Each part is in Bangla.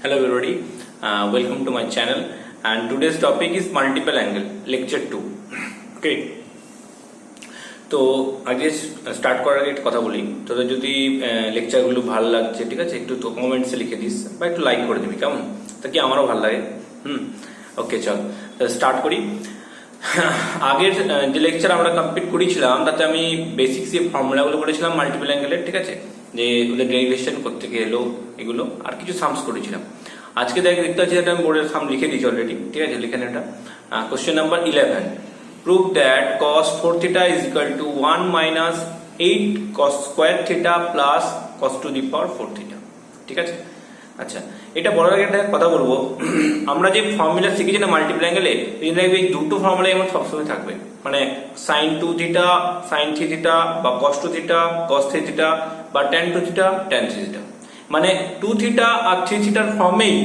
Hello everybody, welcome to my channel and today's topic is multiple angle, lecture 2. Okay. তো আগে স্টার্ট করার আগে একটা কথা বলি, তোদের যদি লেকচারগুলো ভালো লাগছে ঠিক আছে একটু তো কমেন্টসে লিখে দিস বা একটু লাইক করে দিবি, কেমন? তা কি আমারও ভালো লাগে। ওকে চল স্টার্ট করি। আগের যে লেকচার আমরা কমপ্লিট করেছিলাম তাতে আমি বেসিক্স যে ফর্মুলাগুলো করেছিলাম মাল্টিপল অ্যাঙ্গেলের, ঠিক আছে, যে ওদের ডেরিভেশন করতে গেলো এগুলো আর কিছু সামস করেছিলাম। আজকে দেখতে পাচ্ছি এটা আমি বোর্ডের সাম লিখে দিয়েছি অলরেডি, ঠিক আছে, লিখে এটা question number 11, prove that cos 4 theta is equal to 1 minus 8 cos square theta plus cos to the power 4 theta, ঠিক আছে। আচ্ছা, এটা বলার আগে একটা কথা বলবো, আমরা যে ফর্মুলা শিখেছি না মাল্টিপল অ্যাঙ্গেলে, এই দুটো ফর্মুলাই আমার সবসময় থাকবে, মানে sin 2 থিটা sin 3 থিটা বা cos 2 থিটা cos 3 থিটা বা tan 2 থিটা tan 3 থিটা, মানে 2 থিটা আর 3 থিটার ফর্মেই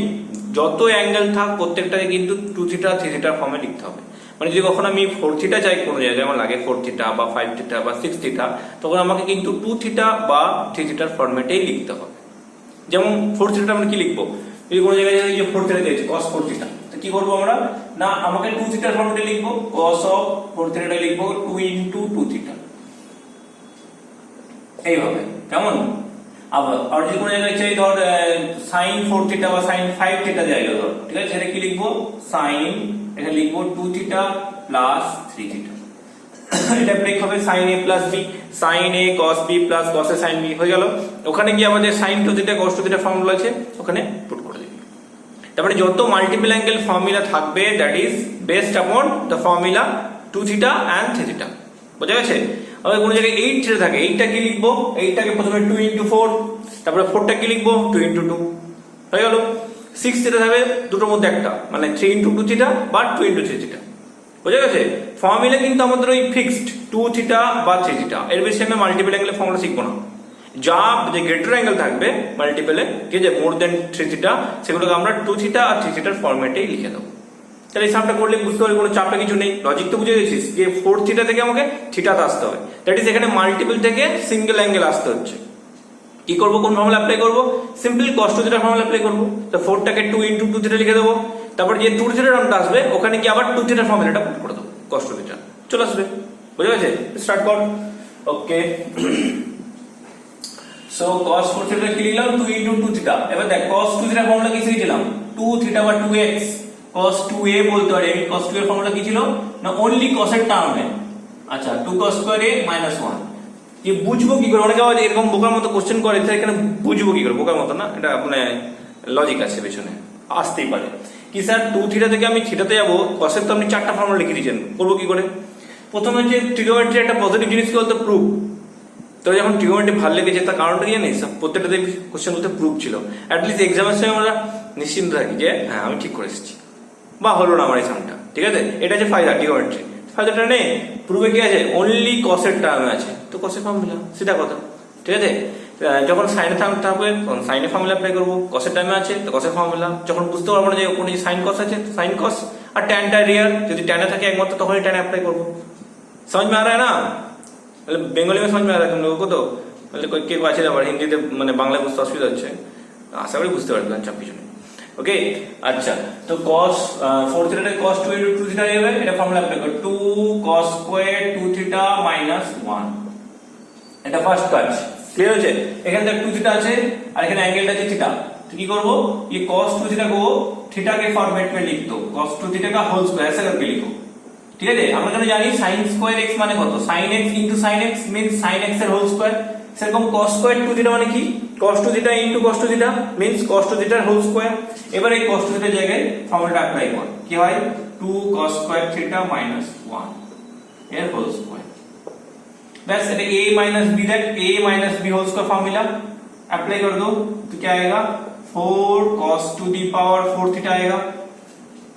যত অ্যাঙ্গেল থাক প্রত্যেকটাকে কিন্তু 2 থিটা 3 থিটার ফর্মে লিখতে হবে। মানে যদি কখন আমি 4 থিটা চাই কোনো জায়গায় আমার লাগে 4 থিটা বা 5 থিটা বা 6 থিটা, তখন আমাকে কিন্তু 2 থিটা বা 3 থিটার ফর্মেটেই লিখতে হবে। যেমন 4 থিটা আমরা কি লিখবো, যদি কোনো জায়গায় এই যে 4 থিটা দিয়েছে cos 4 থিটা, তো কি করবো আমরা, না আমাকে 2 থিটার ফর্মেটে লিখবো, cos অফ 4 থিটাটা লিখবো 2 into 2 থিটা, এইভাবে, কেমন? আবার আর যদি কোনো জায়গায় চাই ধর sin 4 থিটা বা sin 5 থিটা জায়গা ধর, ঠিক আছে, সেটা কি লিখবো, sin এটা লিখবো 2 থিটা প্লাস 3 থিটা, এটা ব্রেক হবে sin a plus b, sin a cos b plus cos a sin b হয়ে গেল। ওখানে গিয়ে আমাদের sin 2 theta cos 2 theta formula আছে, ওখানে পুট করে দিবি। তারপরে যত মাল্টিপল অ্যাঙ্গেল ফর্মুলা থাকবে that is based upon the formula 2 theta and 3 theta, বোঝা গেছে? আবার কোনো জায়গায় 8 থিটা থাকে, 8টা কি লিখবো, 8টাকে প্রথমে 2 into 4, তারপরে 4টা কি লিখবো 2 into 2 হয়ে গেল। 6 থিটা থাকবে দুটোর মধ্যে একটা, মানে 3 into 2 থিটা বা 2 into 3 থিটা, বোঝা গেছে? ফর্মুলা কিন্তু আমাদের ওই ফিক্সড 2 থিটা বা 3 থিটা, এর বেশি আমি মাল্টিপল অ্যাঙ্গেলের ফর্মুলা শিখবো না। যা যে গ্রেটার অ্যাঙ্গেল থাকবে মাল্টিপলে, ঠিক আছে, মোর দেন 3 থিটা, সেগুলোকে আমরা 2 থিটা আর 3 থিটার ফর্মেটেই লিখে দেবো। তাহলে এই সামটা করলে বুঝতে পারবি কোনো চাপটা কিছু নেই, লজিক তো বুঝে গেছিস যে 4 থিটা থেকে আমাকে থিটাতে আসতে হবে, দ্যাট ইজ এখানে মাল্টিপল থেকে সিঙ্গেল অ্যাঙ্গেল আসতে হচ্ছে। কি করবো, কোন ফর্মুলা অ্যাপ্লাই করবো, simple cos 2 theta formula apply করবো। তো 4টাকে 2 into 2 থিটা লিখে দেবো, তারপর যে 2 থিটা টার্মটা আসবে ওখানে কি আবার 2 থিটার ফর্মুলাটা পুট করে দেবো, cos 2 থিটা চলে আসবে, বুঝা গেছে? স্টার্ট কর। ওকে, সো cos 4 থিটা কি লিখলাম 2 into 2 থিটা। এবার দেখ cos 2 থিটার ফর্মুলা কি শিখেছিলাম, 2 থিটা বা 2x cos 2a বলতে পারি। cos 2 এর ফর্মুলা কি ছিল না, অনলি cos এর টার্মে, আচ্ছা 2 cos স্কয়ার a minus 1। কি বুঝবো কি করে, অনেকে আবার এরকম বোকার মতো কোশ্চেন করে, তাই এখানে বুঝবো কি করে, বোকার মতো না, এটা মানে লজিক আছে পেছনে, আসতেই পারে। কি স্যার 2 থিটা থেকে আমি থিটাতে যাবো, cos এর তো আপনি 4টা ফর্মুলা লিখে দিয়েছেন, করবো কি করে? প্রথমে যে ট্রিগোনোমেট্রি একটা পজিটিভ জিনিস কি বলতো, প্রুফ। তো যখন ট্রিগোনোমেট্রি ভালো লেগেছে তার কারণটা কি জানিস, প্রত্যেকটাতে কোশ্চেন বলতে প্রুফ ছিল। অ্যাটলিস্ট এক্সামের সময় আমরা নিশ্চিন্ত থাকি যে হ্যাঁ আমি ঠিক করে এসেছি বা হলো না আমার এই সামটা, ঠিক আছে, এটা যে ফায়দা ট্রিগোনোমেট্রি। ফায়দাটা নেই, প্রুফে কি আছে, অনলি cos এর টার্মে আছে, তো cos এর ফর্মুলা সেটা কথা, ঠিক আছে। যখন সাইনের টার্ম থাকবে তখন সাইনের ফর্মুলা অ্যাপ্লাই করবো, cos এর টার্মে আছে তো cos এর ফর্মুলা। যখন বুঝতে পারবো না যে কোন সাইন cos আছে সাইন cos, আর ট্যানটা রিয়াল, যদি ট্যানে থাকে একমাত্র তখনই ট্যান অ্যাপ্লাই করবো। समझ में आ रहा है ना, मतलब बेंगली में समझ में आ रहा है तुम लोगों को? तो मतलब कोई के আছে আবার হিন্দিতে মানে বাংলা বুঝতে অসুবিধা হচ্ছে, আশা করি বুঝতে পারবেন, চাপ কিছু নেই। ওকে, আচ্ছা, তো cos 4 থিটাকে cos 2 into 2 থিটা হবে, এটা ফর্মুলা অ্যাপ্লাই করো, 2 cos স্কয়ার 2 থিটা minus 1, এটা ফার্স্ট কাজ ক্লিয়ার হচ্ছে। এখানে দেখ 2 থিটা আছে আর এখানে অ্যাঙ্গেলটা আছে থিটা, তো কি করব, ये cos 2 थीटा को थीटा के फॉर्मेट में लिख दो, cos 2 थीटा का होल स्क्वायर ऐसा करके लिखो, ঠিক আছে। আমরা কেন জানি sin স্কয়ার x মানে কত, sin x into sin x means sin x এর হোল স্কয়ার। সেরকম cos স্কয়ার 2 থিটা মানে কি, cos 2 theta into cos 2 theta means cos 2 থিটার হোল স্কয়ার। এবারে এই cos 2 থিটার জায়গায় ফর্মুলাটা অ্যাপ্লাই কর, কি হয় 2 cos স্কয়ার থিটা minus 1 এর হোল স্কয়ার। बस এটা a minus b, that a minus b whole square formula apply कर दो, तो क्या आएगा 4 cos to the power 4 theta आएगा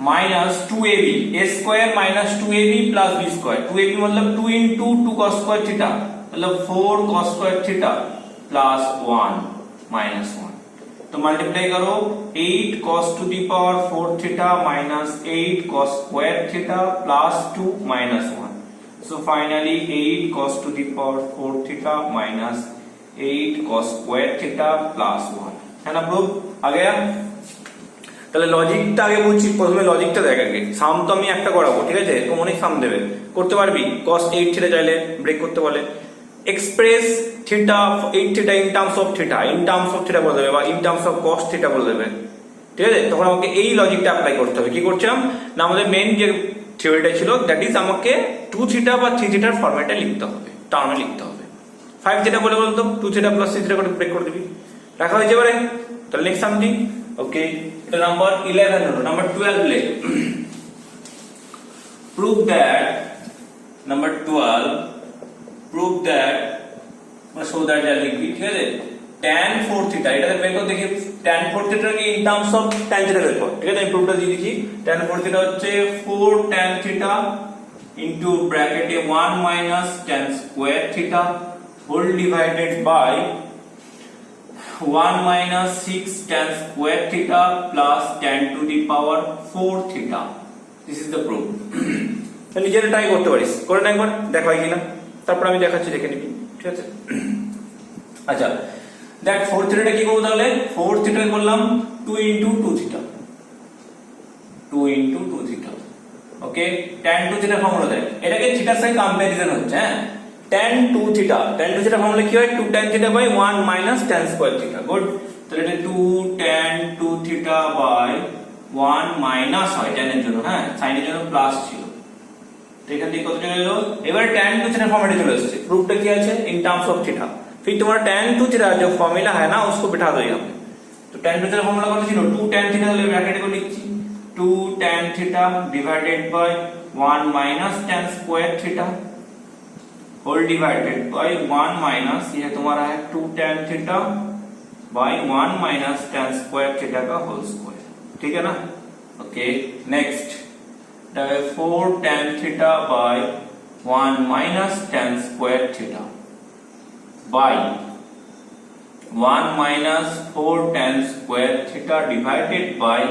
minus 2ab, a square minus 2ab plus b square. 2ab मतलब 2 into 2 cos स्क्वायर थीटा, मतलब 4 cos square theta plus 1 minus 1। तो मल्टीप्लाई करो 8 cos to the power 4 theta minus 8 cos square theta plus 2 minus 1। So finally 8 cos to the power 4 theta minus 8 cos square theta plus 1 है ना प्रूफ आ गया। তাহলে লজিকটা আগে বলছি, প্রথমে লজিকটা দেখ আগে। সাম তো আমি একটা করাবো, ঠিক আছে, তো অনেক সাম দেবে, করতে পারবি? cos 8 থিটা চাইলে ব্রেক করতে বলে, express theta 8 theta in terms of theta, in terms of theta বলে দেবে বা in terms of cos theta বলে দেবে, ঠিক আছে। তখন আমাকে এই লজিকটা অ্যাপ্লাই করতে হবে। কি করছিলাম না, আমাদের মেইন যে থিওরিটা ছিল, দ্যাট ইজ আমাকে 2 থিটা বা 3 থিটার ফরম্যাটে লিখতে হবে, টার্মে লিখতে হবে। 5 থিটা বলে বলতো 2 থিটা প্লাস 3 থিটা করে ব্রেক করে দিবি, রাখা হয়েছে এবারে। তাহলে নেক্সট সামটি, ওকে, এটা নাম্বার 11 হলো। নাম্বার 12 লে prove that, number 12 prove that বা show that যা লিখবি, ঠিক আছে, tan 4 থিটা, এটাকে বের করে দেখি tan 4 থিটা কি in terms of tan theta বের কর, ঠিক আছে। আমি প্রুফটা দিয়ে দিচ্ছি। tan 4 থিটা হচ্ছে 4 tan থিটা ইনটু ব্র্যাকেটে 1 minus tan square theta whole divided by 1 minus 6 tan square theta plus tan to the power 4 theta. This is the proof. তো নিজেরা ট্রাই করতে পারিস, করে না একবার, দেখা হয় কিনা, তারপর আমি দেখাচ্ছি, দেখে নিবি, ঠিক আছে। আচ্ছা, দেখ 4 থিটাটা কি করব তাহলে, 4 থিটা করলাম 2 into 2 theta, 2 into 2 theta, ওকে। tan 2 theta ফর্মুলা দেখ, এটাকে থিটার সাথে কম্প্যারিজন হচ্ছে, হ্যাঁ। tan 2 theta, tan 2 theta formula কি হয়, 2 tan theta by 1 minus tan square theta, good. তাহলে এটা 2 tan 2 theta by 1 minus হয় tan এর জন্য, হ্যাঁ, sin এর জন্য প্লাস ছিল, তো এখান থেকে কত চলে এলো, এবার tan 2 theta फॉर्मेट चले আসছে। प्रूफটা কি আছে, in terms of theta, फिर तुम्हारा tan 2 theta जो फॉर्मूला है ना उसको बिठा दो यहाँ पे। तो tan 2 theta फॉर्मूला कत ছিল, 2 tan theta তাহলে ব্র্যাকেটে করে লিখছি 2 tan theta divided by 1 minus tan square theta whole divided by 1 minus, ये तुम्हारा है 2 tan theta by 1 minus tan square theta का होल स्क्वायर, ठीक है ना। Okay, next 4 tan theta by 1 minus tan square theta by 1 minus 4 tan square theta divided by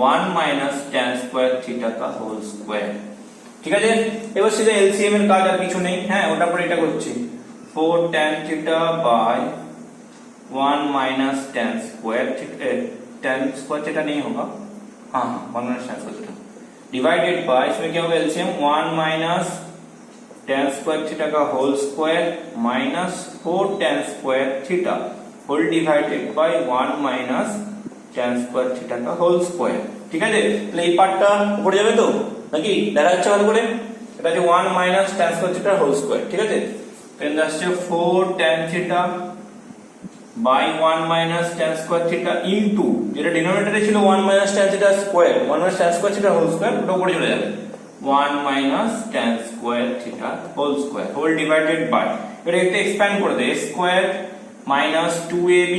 1 minus tan square theta का होल स्क्वायर, ঠিক আছে। এবার সিধা এলসিএম এর কাজ, আর কিছু নেই, হ্যাঁ, ওটা পরে এটা করছি 4 tan theta by 1 minus tan square theta, tan square theta नहीं होगा, हाँ 1 minus tan square theta divided by, इसमें क्या होगा LCM 1 minus tan square theta का whole square minus 4 tan square theta whole divided by 1 minus tan square theta का होल स्क्वायर, ঠিক আছে। তাহলে এই পার্টটা উপরে যাবে তো নাকি, দেখা যাচ্ছে ভালো করে, এটা হচ্ছে 1 minus tan square theta whole square, ঠিক আছে। তাহলে আসছে 4 tan theta by 1 minus tan square theta into, যেটা ডিনোমিনেটরে ছিল 1 minus tan theta square, 1 minus tan square theta whole square, ওটা উপরে চলে যাবে 1 minus tan square theta whole square whole divided by, এটা একটু এক্সপ্যান্ড করে দে, square minus 2ab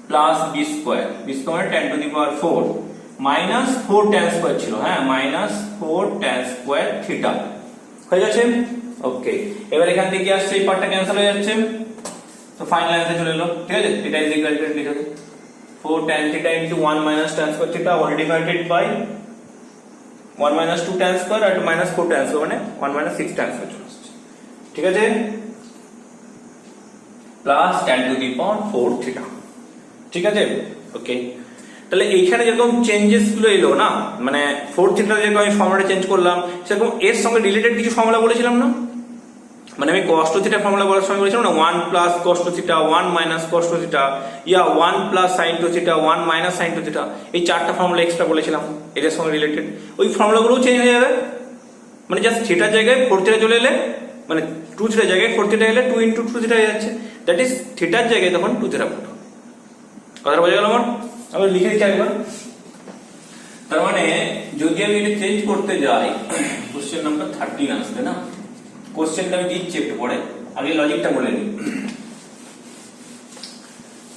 plus b square, b square tan to the power 4 minus 4 tan square ছিল, হ্যাঁ, মাইনাস 4 tan স্কয়ার থিটা হয়ে যাচ্ছে, ওকে। এবার এখান থেকে কি আসছে, এই পার্টটা ক্যান্সেল হয়ে যাচ্ছে, তো ফাইনাল অ্যান্সার চলে এলো, ঠিক আছে। এটা ইজ ইকুয়াল টু লিখে দে 4 tan theta into 1 minus tan square theta whole divided by 1 minus 2 tan square আর মাইনাস 4 tan স্কয়ার, মানে 1 মাইনাস 6 tan স্কয়ার চলে আসছে, ঠিক আছে, plus tan to the power 4 theta, ঠিক আছে, ওকে। তাহলে এইখানে যেরকম চেঞ্জেস গুলো এলো না, মানে 4 থিটা যেরকম আমি ফর্মুলা চেঞ্জ করলাম, সেরকম এর সঙ্গে রিলেটেড কিছু ফর্মুলা বলেছিলাম না, মানে আমি cos 2 থিটা ফর্মুলা বলার সময় বলেছিলাম না 1 plus cos 2 theta 1 minus cos 2 theta, yeah 1 plus sin 2 theta 1 minus sin 2 theta, এই চারটা ফর্মুলা এক্সট্রা বলেছিলাম এর সঙ্গে রিলেটেড, ওই ফর্মুলাগুলোও চেঞ্জ হয়ে যাবে, মানে জাস্ট থিটার জায়গায় 4 থিটা চলে এলে, মানে 2 থিটার জায়গায় 4 থিটা এলে 2 ইনটু 2 থিটা হয়ে যাচ্ছে, দ্যাট ইজ থিটার জায়গায় তখন 2 থিটা পুট, কথা বোঝা গেল আমার। আমি লিখে দিচ্ছি একবার, তার মানে যদি আমি এটা চেঞ্জ করতে যাই, কোশ্চেন নাম্বার 13 আসবে না, কোশ্চেনটা আমি দিচ্ছি একটু পরে, আগে লজিকটা বলে নিই।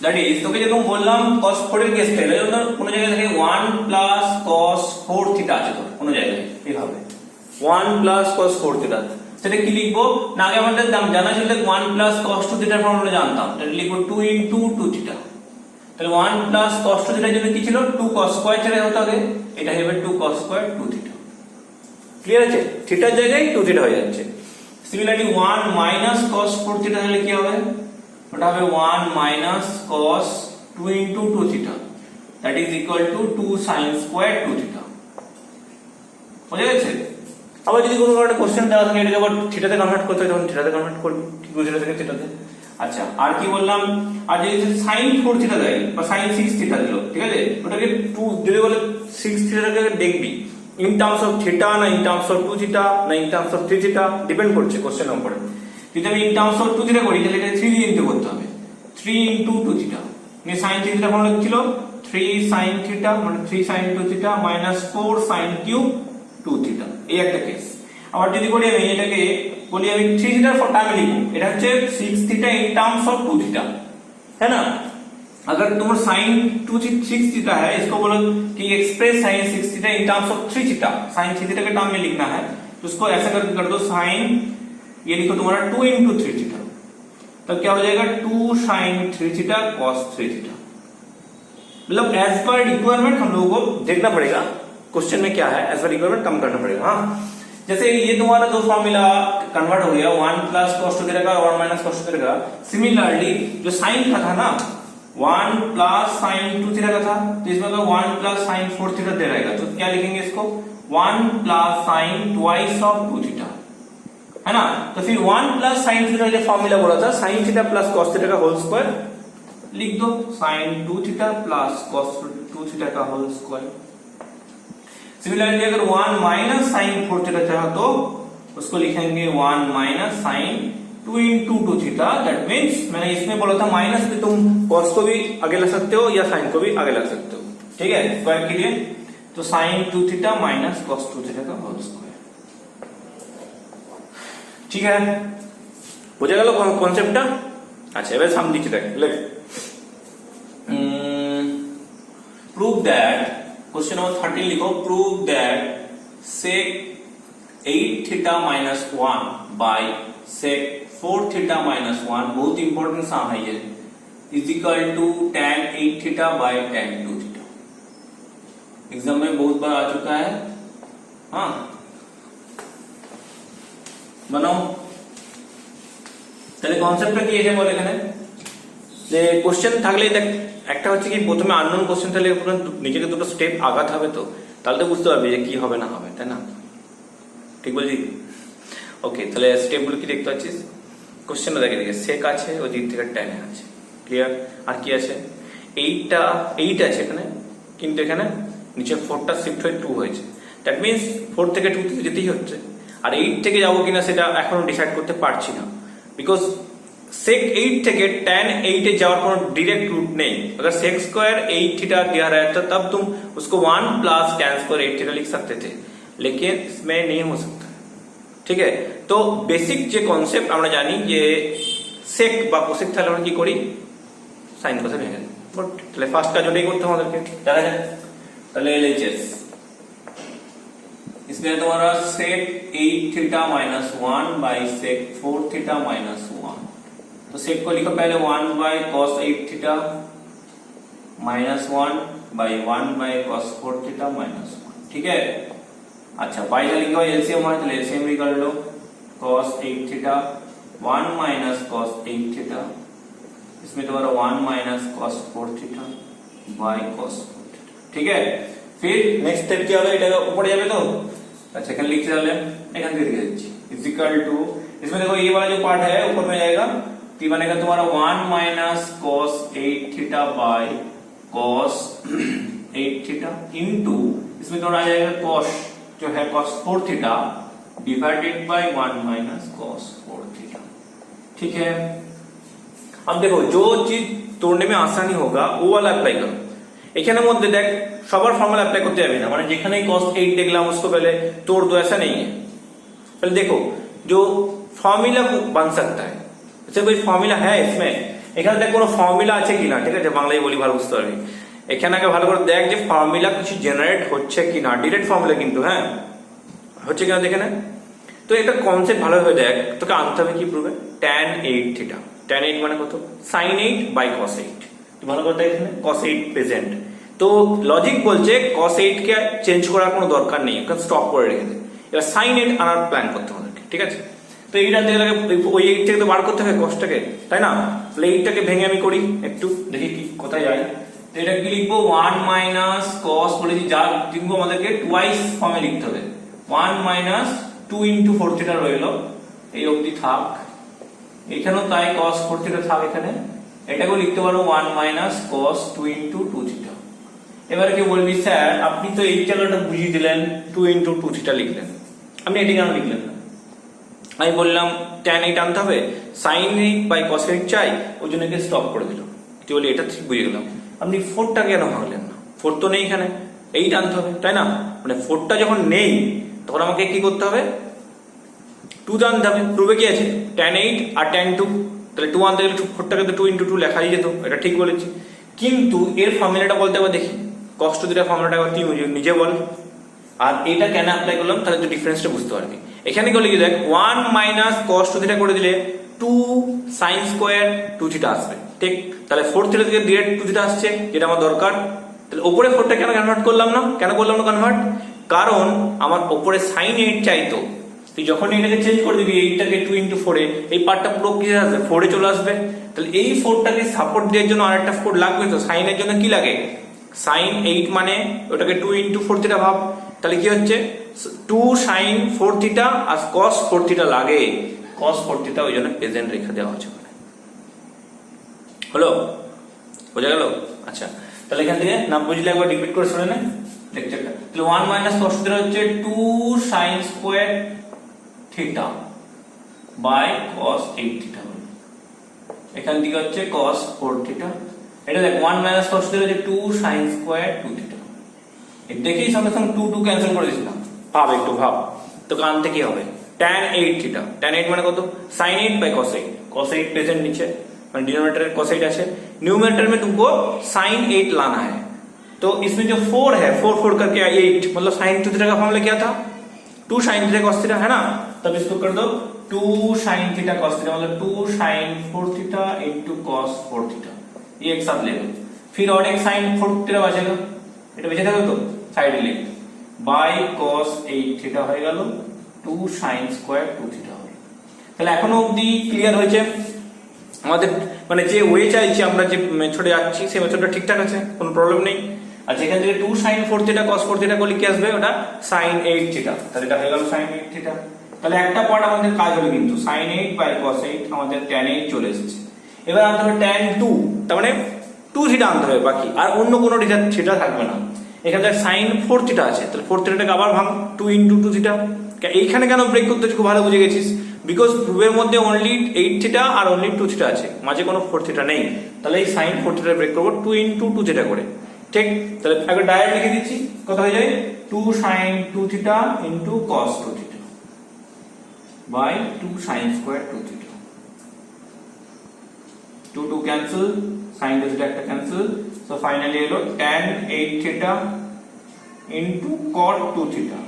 দ্যাট ইজ, তোকে যেরকম বললাম cos 4 এর কেসটা, এটা যখন কোনো জায়গায় থাকে 1 প্লাস cos 4 থিটা আছে, তো কোনো জায়গায় এইভাবে 1 প্লাস cos 4 থিটা, সেটা কি লিখবো না, আগে আমাদের জানা ছিল 1 প্লাস cos 2 থিটার ফর্মুলা জানতাম, তাহলে লিখবো 2 ইনটু 2 থিটা, তাহলে 1 প্লাস cos 2 থিটার জন্য কি ছিল 2 cos স্কয়ার থিটা হতো আগে, এটা হবে 2 cos স্কয়ার 2 থিটা, ক্লিয়ার আছে, থিটার জায়গায় 2 থিটা হয়ে যাচ্ছে। সিমিলারলি 1 মাইনাস cos 4 থিটা হলে কি হবে, ওটা হবে 1 minus cos 2 into 2 theta, that is equal to 2 sin square 2 theta। বুঝে গেছে? আবার যদি কোনো কারণে কোশ্চেন দেওয়া থাকে এটাকে আবার থিটাতে কনভার্ট করতে হয়, তখন থিটাতে কনভার্ট করবি, ঠিক বুঝলে থেকে থিটাতে। আচ্ছা, আর কি বললাম, আর যদি sin 4 থিটা দেয় বা sin 6 থিটা দিল, ঠিক আছে, ওটাকে 2 যদি বলে 6 থিটাটাকে দেখবি ইন টার্মস অফ থিটা না ইন টার্মস অফ 2 থিটা না in terms of 3 theta, depend করছে কোশ্চেনের উপরে। যদি আমি ইন টার্মস অফ 2 থিটা করি তাহলে এটা 3 দিয়ে ইনটু করতে হবে, 3 ইনটু 2 থিটা, মানে sin থিটা ফর্মুলা ছিল 3 sin থিটা মানে 3 sin 2 theta minus 4 sin cube 2 theta, এই একটা কেস। আবার যদি করি আমি এটাকে বলি আমি 3 থিটার টার্মে লিখব, এটা হচ্ছে 6 theta in terms of 2 theta, है ना। अगर तुम्हारा sin 6 थीटा है, इसको बोलो कि express sin 6 theta in terms of 3 theta, sin 3 theta के टर्म में लिखना है, तो उसको ऐसा करके कर दो sin, ये लिखो तुम्हारा 2 into 3 थीटा, तब क्या हो जाएगा 2 sin 3 थीटा cos 3 थीटा। मतलब एज पर रिक्वायरमेंट हम लोगों को देखना पड़ेगा क्वेश्चन में क्या है, एज पर रिक्वायरमेंट कम करना पड़ेगा। हाँ, जैसे ये तुम्हारा दो फॉर्मूला कन्वर्ट हो गया 1 प्लस cos 2 थीटा का और 1 माइनस cos 2 थीटा का। सिमिलरली जो sin का था ना 1 प्लस sin 2 थीटा का था, तो इसमें तो 1 प्लस sin 4 थीटा दे रहेगा, तो क्या लिखेंगे इसको 1 plus sin twice of 2 theta, है ना। तो फिर 1 प्लस sin थीटा जो फॉर्मूला बोला था sin theta plus cos theta का होल स्क्वायर लिख दो, sin 2 theta plus cos 2 theta का होल स्क्वायर। सिमिलरली अगर 1 माइनस साइन 4 थीटा चाहो तो उसको लिखेंगे 1 minus sine 2 into 2 theta. That means मैंने इसमें बोला था माइनस में तुम cos को भी आगे लग सकते हो या साइन को भी आगे लग सकते हो, ठीक है, स्क्वायर के लिए। तो sine 2 theta minus cos 2 theta का होल स्क्वायर, ठीक है, বুঝে গেল কনসেপ্টটা। আচ্ছা, এবার সাম লিখে দেখ, লেখ prove that, क्वेश्चन नंबर 13 लिखो, prove that sec 8 theta minus 1 bye sec 4 theta minus 1, बहुत इंपॉर्टेंट सम है ये, is equal to tan 8 theta by tan 2 theta. Exam में बहुत बार आ चुका है। हाँ, बनाओ তাহলে কনসেপ্টটা কি এসে বলে এখানে যে কোশ্চেন থাকলে দেখ, একটা হচ্ছে কি প্রথমে আননোন কোশ্চেন তাহলে নিজেকে দুটো স্টেপ আগাতে হবে, তো তাহলে তো বুঝতে পারবি যে কি হবে না হবে, তাই না, ঠিক বলছি? ওকে, তাহলে স্টেপগুলো কি দেখতে পাচ্ছিস, কোশ্চেনটা দেখে দেখে সেক আছে, ওই দিক থেকে tan আছে, ক্লিয়ার। আর কি আছে, 8 আছে এখানে, কিন্তু এখানে নিচে 4টা শিফট হয়ে 2 হয়েছে, দ্যাট মিন্স 4 থেকে 2 তে যেতেই হচ্ছে। আর 8 থেকে যাবো কিনা সেটা এখনো ডিসাইড করতে পারছি না, बिकॉज sec 8 থেকে tan 8 ए जावर कोनो डायरेक्ट रूट नहीं। अगर sec स्क्वायर 8 थीटा दिया रहता तब तुम उसको 1 प्लस tan स्क्वायर 8 थीटा लिख सकते थे, लेकिन इसमें नहीं हो सकता, ठीक है। तो बेसिक जो कॉन्सेप्ट আমরা জানি যে sec বা cosec তাহলে আমরা কি করি, sin cos ভেঙে দিই, বাট তাহলে ফার্স্ট কাজ ওটাই করতে হবে আমাদেরকে, দেখা যাক। তাহলে LHS इसमें तुम्हारा sec 8 theta minus 1 bye sec 4 theta minus 1, तो sec को लिखो पहले 1 by cos 8 theta minus 1 by 1 by cos 4 theta minus 1, ठीक है। अच्छा, बाय का लिखो एलसीएम है, तो एलसीएम भी कर लो, cos 8 theta 1 minus cos 8 theta, इसमें तुम्हारा 1 minus cos 4 theta by cos 4 theta, ठीक है। फिर नेक्स्ट स्टेप क्या होगा, এটা ऊपर যাবে তো। अच्छा, এখানে লিখতে তাহলে এখান থেকে লিখে দিচ্ছি इज इक्वल टू, इसमें देखो ये वाला जो पार्ट है ऊपर में जाएगा, तो बनेगा तुम्हारा 1 minus cos 8 theta bye cos 8 theta into, इसमें थोड़ा आ जाएगा cos जो है cos 4 theta divided by 1 minus cos 4 theta, ठीक है। अब देखो जो चीज तोड़ने में आसानी होगा वो वाला अप्लाई करो। এখানের মধ্যে দেখ সবার ফর্মুলা अप्लाई করতে যাবে না, মানে যেখানেই cos 8 देखलाम उसको पहले तोड़ दो, ऐसा नहीं है। पहले देखो जो फॉर्मूला बन सकता है, अच्छा कोई फॉर्मूला है इसमें, এখানে দেখ কোনো ফর্মুলা আছে কিনা, ঠিক আছে, বাংলায় বলি ভালো বুঝতে পারবি। এখানে আগে ভালো করে দেখ যে ফর্মুলা কিছু জেনারেট হচ্ছে কিনা, ডাইরেক্ট ফর্মুলা কিন্তু, হ্যাঁ হচ্ছে কিনা দেখে না। তো এটা কনসেপ্ট ভালোভাবে দেখ, তোকে আনতে হবে কি প্রুফে, tan 8 থিটা, tan 8 মানে কত, sin 8 বাই cos 8, তো ভালো করে দেখ এখানে cos 8 প্রেজেন্ট, তো লজিক বলছে cos 8 কে চেঞ্জ করার কোনো দরকার নেই, ওকে স্টপ করে রেখে দে। এবার sin 8 আনার প্ল্যান করতে হবে, ঠিক আছে। তো এইটা থেকে ওই 8 থেকে তো বার করতে হবে cosটাকে, তাই না। তাহলে 8টাকে ভেঙে আমি করি একটু, দেখি কি কোথায় যায়। তো এটা কি লিখবো 1 মাইনাস cos বলেছি, যা লিখবো আমাদেরকে টুয়াইস ফর্মে লিখতে হবে। 1 মাইনাস 2 ইন্টু 4 থিটা রইল, এই অবধি থাক। এখানেও তাই cos 4 থিটা থাক এখানে। এটাকেও লিখতে পারো 1 মাইনাস cos 2 ইন্টু 2 থিটা। এবারে কি বলবি স্যার আপনি তো এই জায়গাটা বুঝিয়ে দিলেন 2 ইন্টু 2 থিটা লিখলেন, আপনি এটি কেন লিখলেন না? আমি বললাম tan 8 আনতে হবে, sin 8 বাই cos 8 চাই, ওই জন্য একে স্টপ করে দিল। কি বলি এটা ঠিক বুঝে গেলাম। আপনি 4টা কেন ভাঙলেন না? 4 তো নেই এখানে, 8 আনতে হবে তাই না? মানে 4টা যখন নেই তখন আমাকে কি করতে হবে? 2 আনতে হবে। প্রুফে কি আছে? tan 8 আর tan 2, তাহলে 2 আনতে গেলে 4টাকে তো 2 ইন্টু 2 লেখাই যেত, এটা ঠিক বলেছি। কিন্তু এর ফর্মুলাটা বলতে একবার দেখি, cos 2 থিটার ফর্মুলাটা একবার তুই নিজে বল। আর এটা কেন অ্যাপ্লাই করলাম তাহলে তুই ডিফারেন্সটা বুঝতে পারবি। এখানে কি লিখে দেখ 1 মাইনাস cos 2 থিটা করে দিলে 2 sin স্কয়ার 2 থিটা আসবে, ঠিক? তাহলে 4 থিটা থেকে ডিরেক্ট 2 থিটা আসছে, যেটা আমার দরকার। তাহলে উপরে 4টা কেন কনভার্ট করলাম না? কেন করলাম না কনভার্ট? কারণ আমার উপরে sin 8 চাইতো। তুই যখন এটাকে চেঞ্জ করে দিবি 8টাকে 2 ইন্টু 4 এ, এই পার্টটা পুরো কি আসবে? 4 এ চলে আসবে। তাহলে এই 4টাকে সাপোর্ট দেওয়ার জন্য আরেকটা 4 লাগবে, তো sin এর জন্য কি লাগে? sin 8 মানে ওটাকে 2 ইন্টু 4 থিটা ভাব। তাহলে কি হচ্ছে 2 sin 4 থিটা আর cos 4 থিটা লাগে, cos 4 থিটা ওই জন্য প্রেজেন্ট রেখে দেওয়া হচ্ছে। হলো? বোঝা গেল? আচ্ছা, তাহলে এখান থেকে না বুঝলে একবার রিপিট করে শুনে নে লেকচারটা। তাহলে 1 মাইনাস cos থিটা হচ্ছে 2 sin square theta by cos 8 theta. এখান থেকে হচ্ছে cos 4 থিটা। এটা দেখ 1 মাইনাস cos থিটা হচ্ছে 2 sin স্কয়ার 2 থিটা। দেখেই সঙ্গে সঙ্গে 2 2 ক্যান্সেল করে দিছিলাম। ভাব একটু ভাব তো, কান থেকে হবে tan 8 থিটা। tan 8 মানে কত? sin 8 by cos 8। cos 8 present नीचे, मतलब डिनोमिनेटर में cos 8 है, न्यूमरेटर में तुमको sin 8 लाना है। तो इसमें जो 4 है, 4 4 करके 8, मतलब sin 2 थीटा का फॉर्मूला क्या था? 2 sin थीटा cos थीटा, है ना? तब इसको कर दो 2 sin थीटा cos थीटा, मतलब 2 sin 4 theta into cos 4 theta. ये एक साथ ले लो, फिर और एक sin 4 थीटा बचेगा, এটা বেঁচে থাকবে তো, সাইডে লিখ বাই cos 8 থিটা হয়ে গেল 2 sin স্কয়ার 2 থিটা হবে। তাহলে এখনো অবধি ক্লিয়ার হয়েছে আমাদের, মানে যে ওয়ে চাইছি আমরা, যে মেথডে যাচ্ছি সেই মেথডটা ঠিকঠাক আছে, কোনো প্রবলেম নেই। আর যেখান থেকে 2 sin 4 থিটা cos 4 থিটা করলে কি আসবে? ওটা sin 8 থিটা। তাহলে এটা হয়ে গেল sin 8 থিটা। তাহলে একটা পার্ট আমাদের কাজ হলো, কিন্তু sin 8 বাই cos 8 আমাদের tan 8 চলে এসেছে। এবার আনতে হবে tan 2, তার মানে 2 থিটা আনতে হবে, বাকি আর অন্য কোনো থিটা থাকবে না। এখানে sin 4 থিটা আছে, তাহলে 4 থিটাটাকে আবার ভাঙ 2 ইন্টু 2 থিটা। এইখানে কেন ব্রেক করতে খুব ভালো বুঝে গেছিস, বিকজ প্রুফের মধ্যে অনলি 8 থিটা আর অনলি 2 থিটা আছে, মাঝে কোনো 4 থিটা নেই। তাহলে এই sin 4 থিটা ব্রেক করবো 2 ইন্টু 2 থিটা করে, ঠিক? তাহলে একবার ডাইরেক্ট লিখে দিচ্ছি, কত হয়ে যায়? 2 sin 2 theta into cos 2 theta by 2 sin square 2 theta. 2 2 cancel, sin 2 theta একটা ক্যান্সেল, সো ফাইনালি হলো tan 8 theta into cot 2 theta,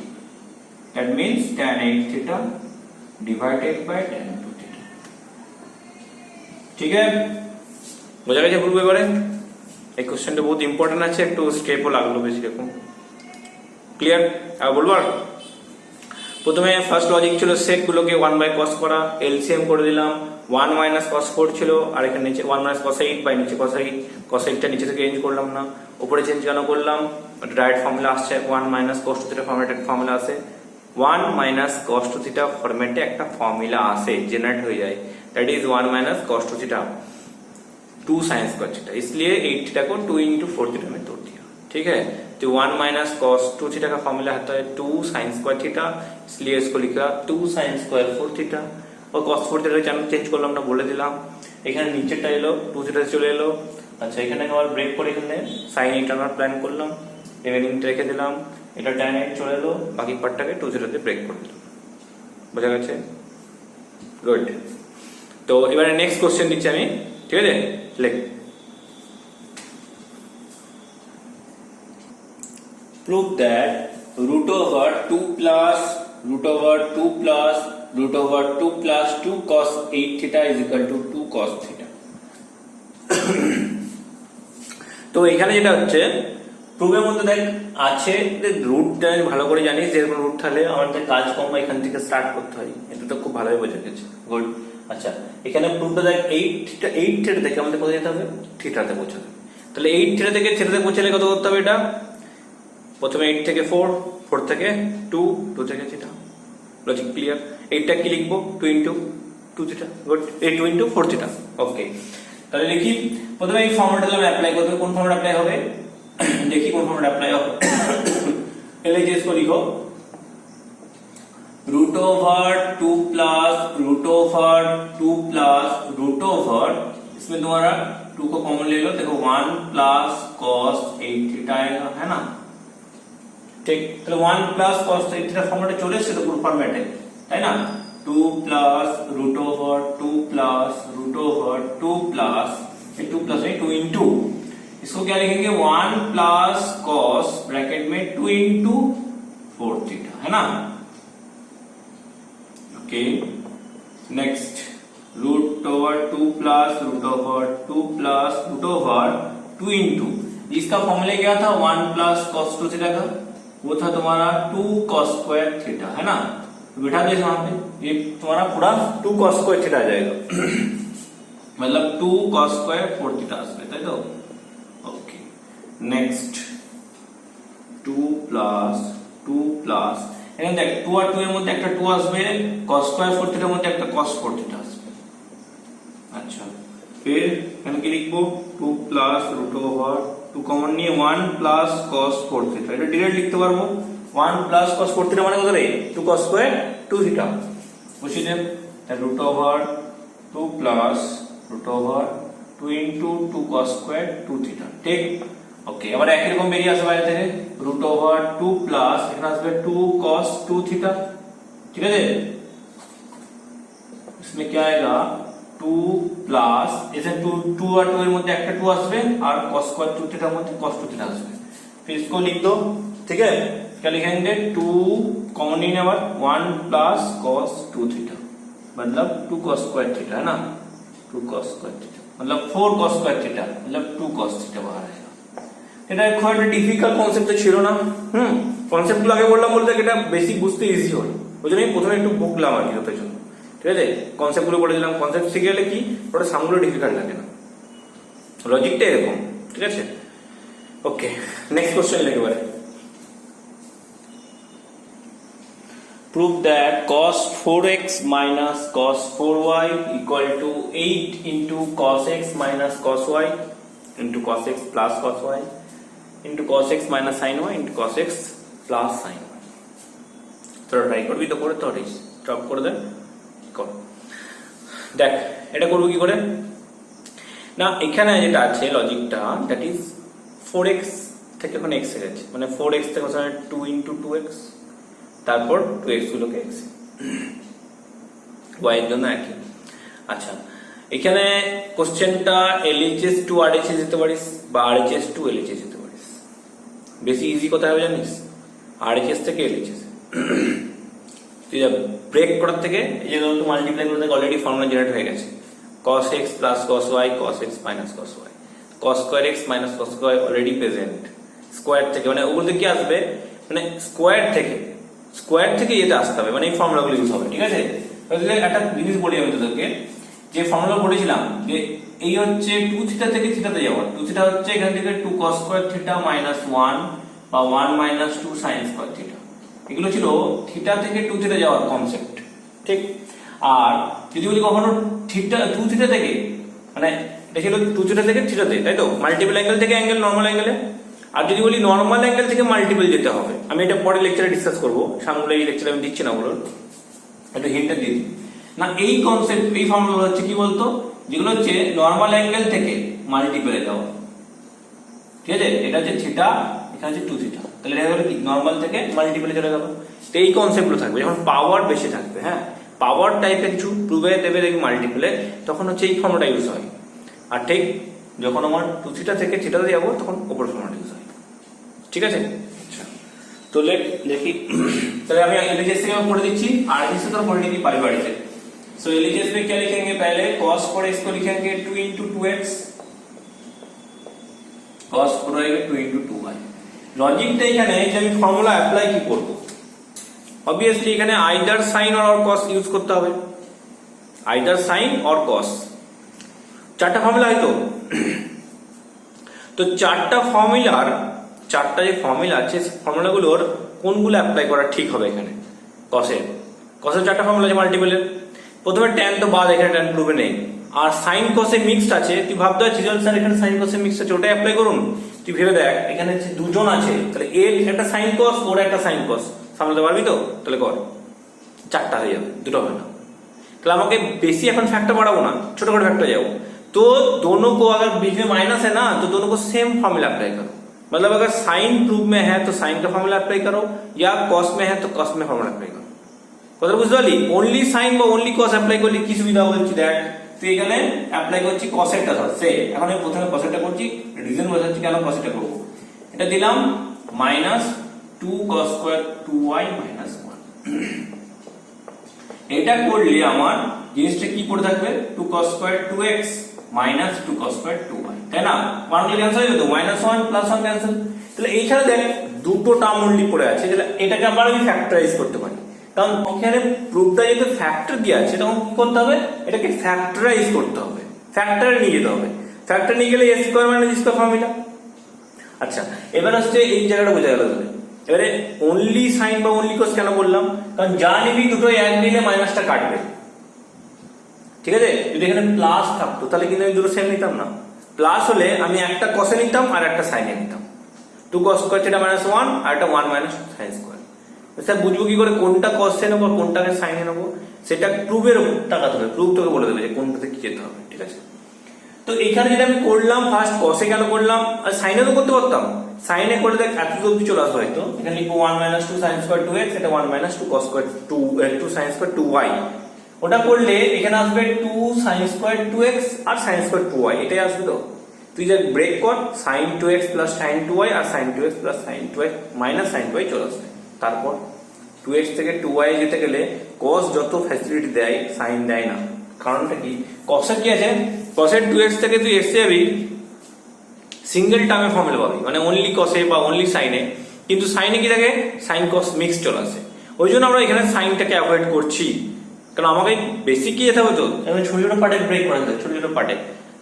that means tan 8 theta divided by tan 2 theta। ঠিক আছে, বোঝা গেছে? বলবো এবারে এই কোশ্চেনটা বহুত ইম্পর্টেন্ট আছে, একটু স্টেপও লাগলো বেশি রকম। ক্লিয়ার? আর বলবো, প্রথমে ফার্স্ট লজিক ছিল সেক গুলোকে 1 বাই cos করা, এলসিএম করে দিলাম। 1 মাইনাস cos 4 ছিল, আর এখানে নিচে 1 মাইনাস cos 8 বাই নিচে cos 8। cos 8টা নিচে থেকে চেঞ্জ করলাম না, উপরে চেঞ্জ কেন করলাম? ডাইরেক্ট ফর্মুলা আসছে, 1 মাইনাস cos 2 থিটা ফর্মেটে একটা ফর্মুলা আসে, 1 মাইনাস cos 2 থিটা ফর্মেটে একটা ফর্মুলা আসে, জেনারেট হয়ে যায়, that is 1 minus cos 2 theta 2 sin square theta, इसलिए 8 थीटा को 2 into 4 थीटा में तोड़ दिया। ठीक है, तो 1 माइनस cos 2 थीटा का फॉर्मूला आता है 2 sin स्क्वायर थीटा, इसलिए इसको लिखा 2 sin स्क्वायर 4 थीटा। और cos 4 थीटा চ্যানেল চেঞ্জ করলাম না, বলে দিলাম। এখানে নিচেটা এলো 2 থিটা চলে এলো। আচ্ছা, এখানে আবার ব্রেক করে এখানে sin 8 আনার প্ল্যান করলাম, রিমেইনিংটা রেখে দিলাম, এটা tan 8 চলে এলো, বাকি পার্টটাকে 2 থিটাতে ব্রেক করে দিলাম। বোঝা গেছে? গুড। তো এবারে নেক্সট কোশ্চেন দিচ্ছি আমি, ঠিক আছে? লেখ, prove that root over 2 plus root over 2 plus root over 2 plus 2 cos 8 theta is equal to 2 cos theta। তো এখানে যেটা হচ্ছে প্রুফের মধ্যে দেখ আছে, রুটটা ভালো করে জানিস, যেরকম রুট থাকলে আমাদের কাজ কম এখান থেকে স্টার্ট করতে হয়, এটা তো খুব ভালোই বোঝা গেছে। গুড। আচ্ছা, এখানে প্রুফটা দেখ 8 থিটা থেকে আমাদের কোথায় যেতে হবে? থিটাতে পৌঁছাবে। তাহলে 8 থিটা থেকে থিটাতে পৌঁছালে কত করতে হবে? এটা প্রথমে 8 থেকে 4, 4 থেকে 2, 2 থেকে থিটা। Logic clear? 8টা কি লিখবো? 2 into 2 theta, good. 2 into 4 theta. Okay, তাহলে লিখি প্রথমে এই ফর্মুলাটা আমরা অ্যাপ্লাই করব। কোন ফর্মুলা অ্যাপ্লাই হবে দেখি, কোন ফর্মুলা অ্যাপ্লাই হবে। LHS को लिखो root over 2 plus root over 2 plus root over, इसमें तुम्हारा 2 को कॉमन ले लो, देखो 1 प्लस cos 8 थीटा आएगा, है ना? ठीक, तो 1 प्लस cos 8 थीटा फॉर्मेट चले एসেছে তো পুরো ফরম্যাটে, তাই না? 2 plus root over 2 plus root over 2 plus 2 plus 2 into, इसको क्या लिखेंगे? 1 प्लस cos ब्रैकेट में 2 इंटू 4 थीटा, है ना? Okay, next root over 2 plus root over 2 plus root over 2 into, इसका फॉर्मूला क्या था? 1 प्लस cos 2 थीटा का, वो था तुम्हारा 2 cos स्क्वायर थीटा, है ना? तो बिठा दे यहाँ पे, ये तुम्हारा पूरा 2 cos स्क्वायर थीटा आ जाएगा। मतलब 2 cos स्क्वायर 4 थीटा আসবে, তাই তো? ओके, नेक्स्ट 2 प्लस 2 प्लस, এখানে দেখ 2 আর 2 এর মধ্যে একটা 2 আসবে, cos স্কয়ার 4 থিটার মধ্যে একটা cos 4 থিটা আসবে। আচ্ছা, फिर এখানে কি লিখবো? 2 প্লাস রুট ওভার 2 কমন নিয়ে 1 প্লাস cos 4 থিটা, এটা ডাইরেক্ট লিখতে পারবো। 1 প্লাস cos 4 থিটা মানে কত রে? 2 cos স্কয়ার 2 থিটা। বসিয়ে দেব, তাহলে root over 2 plus root over 2 into 2 cos square 2 theta, ঠিক? ओके, अब একই রকম বেরিয়ে আসবে বাইরে থেকে, रूट ओवर 2 प्लस এখানে আসবে 2 cos 2 थीटा, ঠিক আছে? इसमें क्या आएगा? 2 प्लस, ऐसे 2 और 2 এর মধ্যে একটা 2 আসবে, আর cos स्क्वायर 2 थीटा এর মধ্যে cos 2 थीटा আসবে। फिर इसको लिख दो, ठीक है? क्या लिखेंगे? 2 कॉमन नहीं है, 1 प्लस cos 2 थीटा, मतलब 2 cos स्क्वायर थीटा, है ना? 2 cos स्क्वायर थीटा मतलब 4 cos स्क्वायर थीटा, मतलब 2 cos थीटा बाहर आएगा। এটা খুব একটা ডিফিকাল্ট কনসেপ্ট ছিল না। কনসেপ্ট গুলো আগে বললাম বলতে এটা বেসিক বুঝতে ইজি হলো, ওই জন্য প্রথমে একটু বকলাম আর কি ওটার জন্য, ঠিক আছে? কনসেপ্ট গুলো বলে দিলাম, কনসেপ্ট শিখে গেলে কি ওটা সামগুলো ডিফিকাল্ট লাগে না, লজিকটা এরকম, ঠিক আছে? ওকে, নেক্সট কোশ্চেন লিখে এবারে। Prove that cos 4x minus cos 4y equal to 8 into cos x minus cos y into cos x plus cos y into cos x minus sin y into cos x plus sin y। তোরা ট্রাই করবি তো? করে তো স্টপ করে দে, কর। দেখ এটা করবো কি করে না, এখানে যেটা আছে লজিকটা, দ্যাট ইজ 4x থেকে এখন x এ গেছে, মানে 4x থেকে 2 ইন্টু 2x, তারপর 2x গুলোকে x, y এর জন্য একই। আচ্ছা, এখানে কোশ্চেনটা LHS টু RHS যেতে পারিস বা RHS টু LHS যেতে পারিস। বেশি ইজি কথা হবে জানিস? RHS থেকে LHS। তুই যা ব্রেক করার থেকে এই যে ধর মাল্টিপ্লাই করতে অলরেডি ফর্মুলা জেনারেট হয়ে গেছে, cos x plus cos y cos x minus cos y, cos square x minus cos y already present. Square থেকে মানে ওগুলো কি আসবে, মানে স্কয়ার থেকে এটা আসতে হবে, মানে এই ফর্মুলাগুলো ইউজ হবে, ঠিক আছে? তাহলে একটা জিনিস বলি আমি তোদেরকে, যে ফর্মুলা পড়েছিলাম যে এই হচ্ছে 2 থিটা থেকে থিটাতে যাওয়া, 2 থিটা হচ্ছে এখান থেকে 2 cos স্কয়ার থিটা মাইনাস 1 বা 1 মাইনাস 2 sin স্কয়ার থিটা, এগুলো ছিল থিটা থেকে 2 থিটা যাওয়ার কনসেপ্ট, ঠিক? আর যদি বলি কখনো থিটা 2 থিটা থেকে, মানে এটা ছিল 2 থিটা থেকে থিটাতে, তাই তো? মাল্টিপল অ্যাঙ্গেল থেকে অ্যাঙ্গেল, নরমাল অ্যাঙ্গেলে। আর যদি বলি নরমাল অ্যাঙ্গেল থেকে মাল্টিপল যেতে হবে, আমি এটা পরে লেকচারে ডিসকাস করবো, সামনে এই লেকচারে আমি দিচ্ছি না, ওগুলো একটু হিন্টটা দিয়ে দিই না। এই কনসেপ্ট, এই ফর্মুলা হচ্ছে কি বলতো, যেগুলো হচ্ছে নরমাল অ্যাঙ্গেল থেকে মাল্টিপলে যাওয়া, ঠিক আছে? এটা হচ্ছে থিটা, এখানে হচ্ছে 2 থিটা, তাহলে এটা হলো কি নরমাল থেকে মাল্টিপলে চলে গেল। তো এই কনসেপ্টগুলো থাকবে যখন পাওয়ার বেশি থাকবে, হ্যাঁ, পাওয়ার টাইপের কিছু প্রুভে দেবে দেখি মাল্টিপলে, তখন হচ্ছে এই ফর্মুলা ইউজ হয়। আর ঠিক যখন আমার 2 থিটা থেকে থিটাতে যাবো তখন ওপর ফর্মুলা ইউজ হয়, ঠিক আছে? আচ্ছা, तो देखिए चलिए हम एलएचएस से पढ़ दीजिए, आरएचएस से तो पढ़ लीजिए बारी बारी से। सो एलएचएस में क्या लिखेंगे, पहले cos 4x को लिखेंगे 2 into 2x, cos 4y 2 into 2y। লজিকটা এখানে যে আমি ফর্মুলা অ্যাপ্লাই কি করব, অবভিয়াসলি এখানে either sine or cos use করতে হবে, আইদার সাইন অর cos, চারটা ফর্মুলা হয়তো। তো চারটা যে ফর্মুলা আছে ফর্মুলাগুলোর কোনগুলো অ্যাপ্লাই করা ঠিক হবে এখানে কসের চারটা ফর্মুলা আছে মাল্টিপলের। প্রথমে ট্যান তো বাদ, এখানে ট্যান প্রুফে নেই। আর সাইন কসে মিক্সড আছে, তুই ভাবতে পারছিস স্যার এখানে সাইন কসে মিক্সড আছে, ওটাই অ্যাপ্লাই করুন। তুই ভেবে দেখ এখানে দুজন আছে, তাহলে এর একটা সাইন কস ওর একটা সাইন কস, সামলাতে পারবি তো? তাহলে কর, চারটা হয়ে যাবে, দুটো হবে না। তাহলে আমাকে বেশি এখন ফ্যাক্টর বাড়াবো না, ছোট করে ফ্যাক্টর जाओ। तो दोनों को अगर बीच में माइनस है ना तो दोनों को सेम फॉर्मूला अप्लाई करो। मतलब अगर साइन प्रूफ में है तो साइन का फॉर्मूला अप्लाई करो, या कॉस में है तो कॉस में फॉर्मूला अप्लाई करो। কথা বুঝতে পারলি? অনলি সাইন বা অনলি কস অ্যাপ্লাই করলে কি সুবিধা বলছি দেখ। তুই এখানে অ্যাপ্লাই করছি কসেরটা, ধর সে এখন আমি প্রথমে কসেরটা করছি, রিজন বোঝাচ্ছি কেন কসেরটা করব। এটা দিলাম -2 cos স্কয়ার 2y - 1। এটা করলে আমার জিনিসটা কি পড়ে থাকবে, 2 cos square 2x - 2 cos square 2y, তাই না? 1 ক্যান্সেল হয়ে যাবে, -1 + 1 ক্যান্সেল। তাহলে এইখানে দেখ দুটো টার্ম অনলি পড়ে আছে, তাহলে এটাকে আবার আমি ফ্যাক্টরাইজ করতে পারি। কারণ এখানে প্রুফটা যেহেতু ফ্যাক্টর দিয়ে আছে, তখন কি করতে হবে, এটাকে ফ্যাক্টরাইজ করতে হবে, ফ্যাক্টরে নিয়ে যেতে হবে। ফ্যাক্টর নিয়ে গেলে a square - b square formula. আচ্ছা, এবার হচ্ছে এই জায়গাটা বোঝা গেল তোদের। এবারে অনলি সাইন বা অনলি কস কেন বললাম, কারণ যা নিবি দুটো এক নিলে মাইনাসটা কাটবে, ঠিক আছে? যদি এখানে প্লাস থাকতো তাহলে কিন্তু আমি দুটো সেম নিতাম না। প্লাস হলে আমি একটা কসে নিতাম আর একটা সাইনে নিতাম। 2 cos স্কয়ার সেটা -1 আর একটা 1 - sin স্কয়ার। স্যার বুঝবো কি করে কোনটা কসে নেবো কোনটাকে সাইনে নেবো? সেটা প্রুফের টাকাতে হবে, প্রুফ তোকে বলে দেবে যে কোনটাতে কি যেতে হবে, ঠিক আছে? তো এখানে যেটা আমি করলাম, ফার্স্ট কসে কেন করলাম, আর সাইনে তো করতে পারতাম। সাইনে করে দেখ এত অবধি চলে আসবে হয়তো। এখানে লিখবো 1 - 2 sin স্কয়ার 2x, এটা 1 - 2 cos square 2 sin square 2y। ওটা করলে এখানে আসবে 2 sin স্কয়ার 2x আর sin স্কয়ার 2y, এটাই আসবে। তো তুই যে ব্রেক কর, sin 2x plus sin 2y আর sin 2x plus sin 2x minus sin 2y চলে আসবে। তারপর 2x থেকে 2y যেতে গেলে cos যত ফ্যাসিলিটি দেয় sin দেয় না। কারণটা কি, cos-এর কি আছে, cos-এর 2x থেকে তুই x যাবি সিঙ্গেল টার্মে ফর্মুলা পাবি, মানে অনলি cos-এ বা অনলি sin-এ। কিন্তু sin-এ কি থাকে, sin cos মিক্স চলে আসে। ওই জন্য আমরা এখানে সাইনটাকে অ্যাভয়েড করছি, কারণ আমাকে বেশি কি যেতে হবে, তো আমি ছোট ছোট পার্টে ব্রেক করে দেয়, ছোট ছোট পার্টে।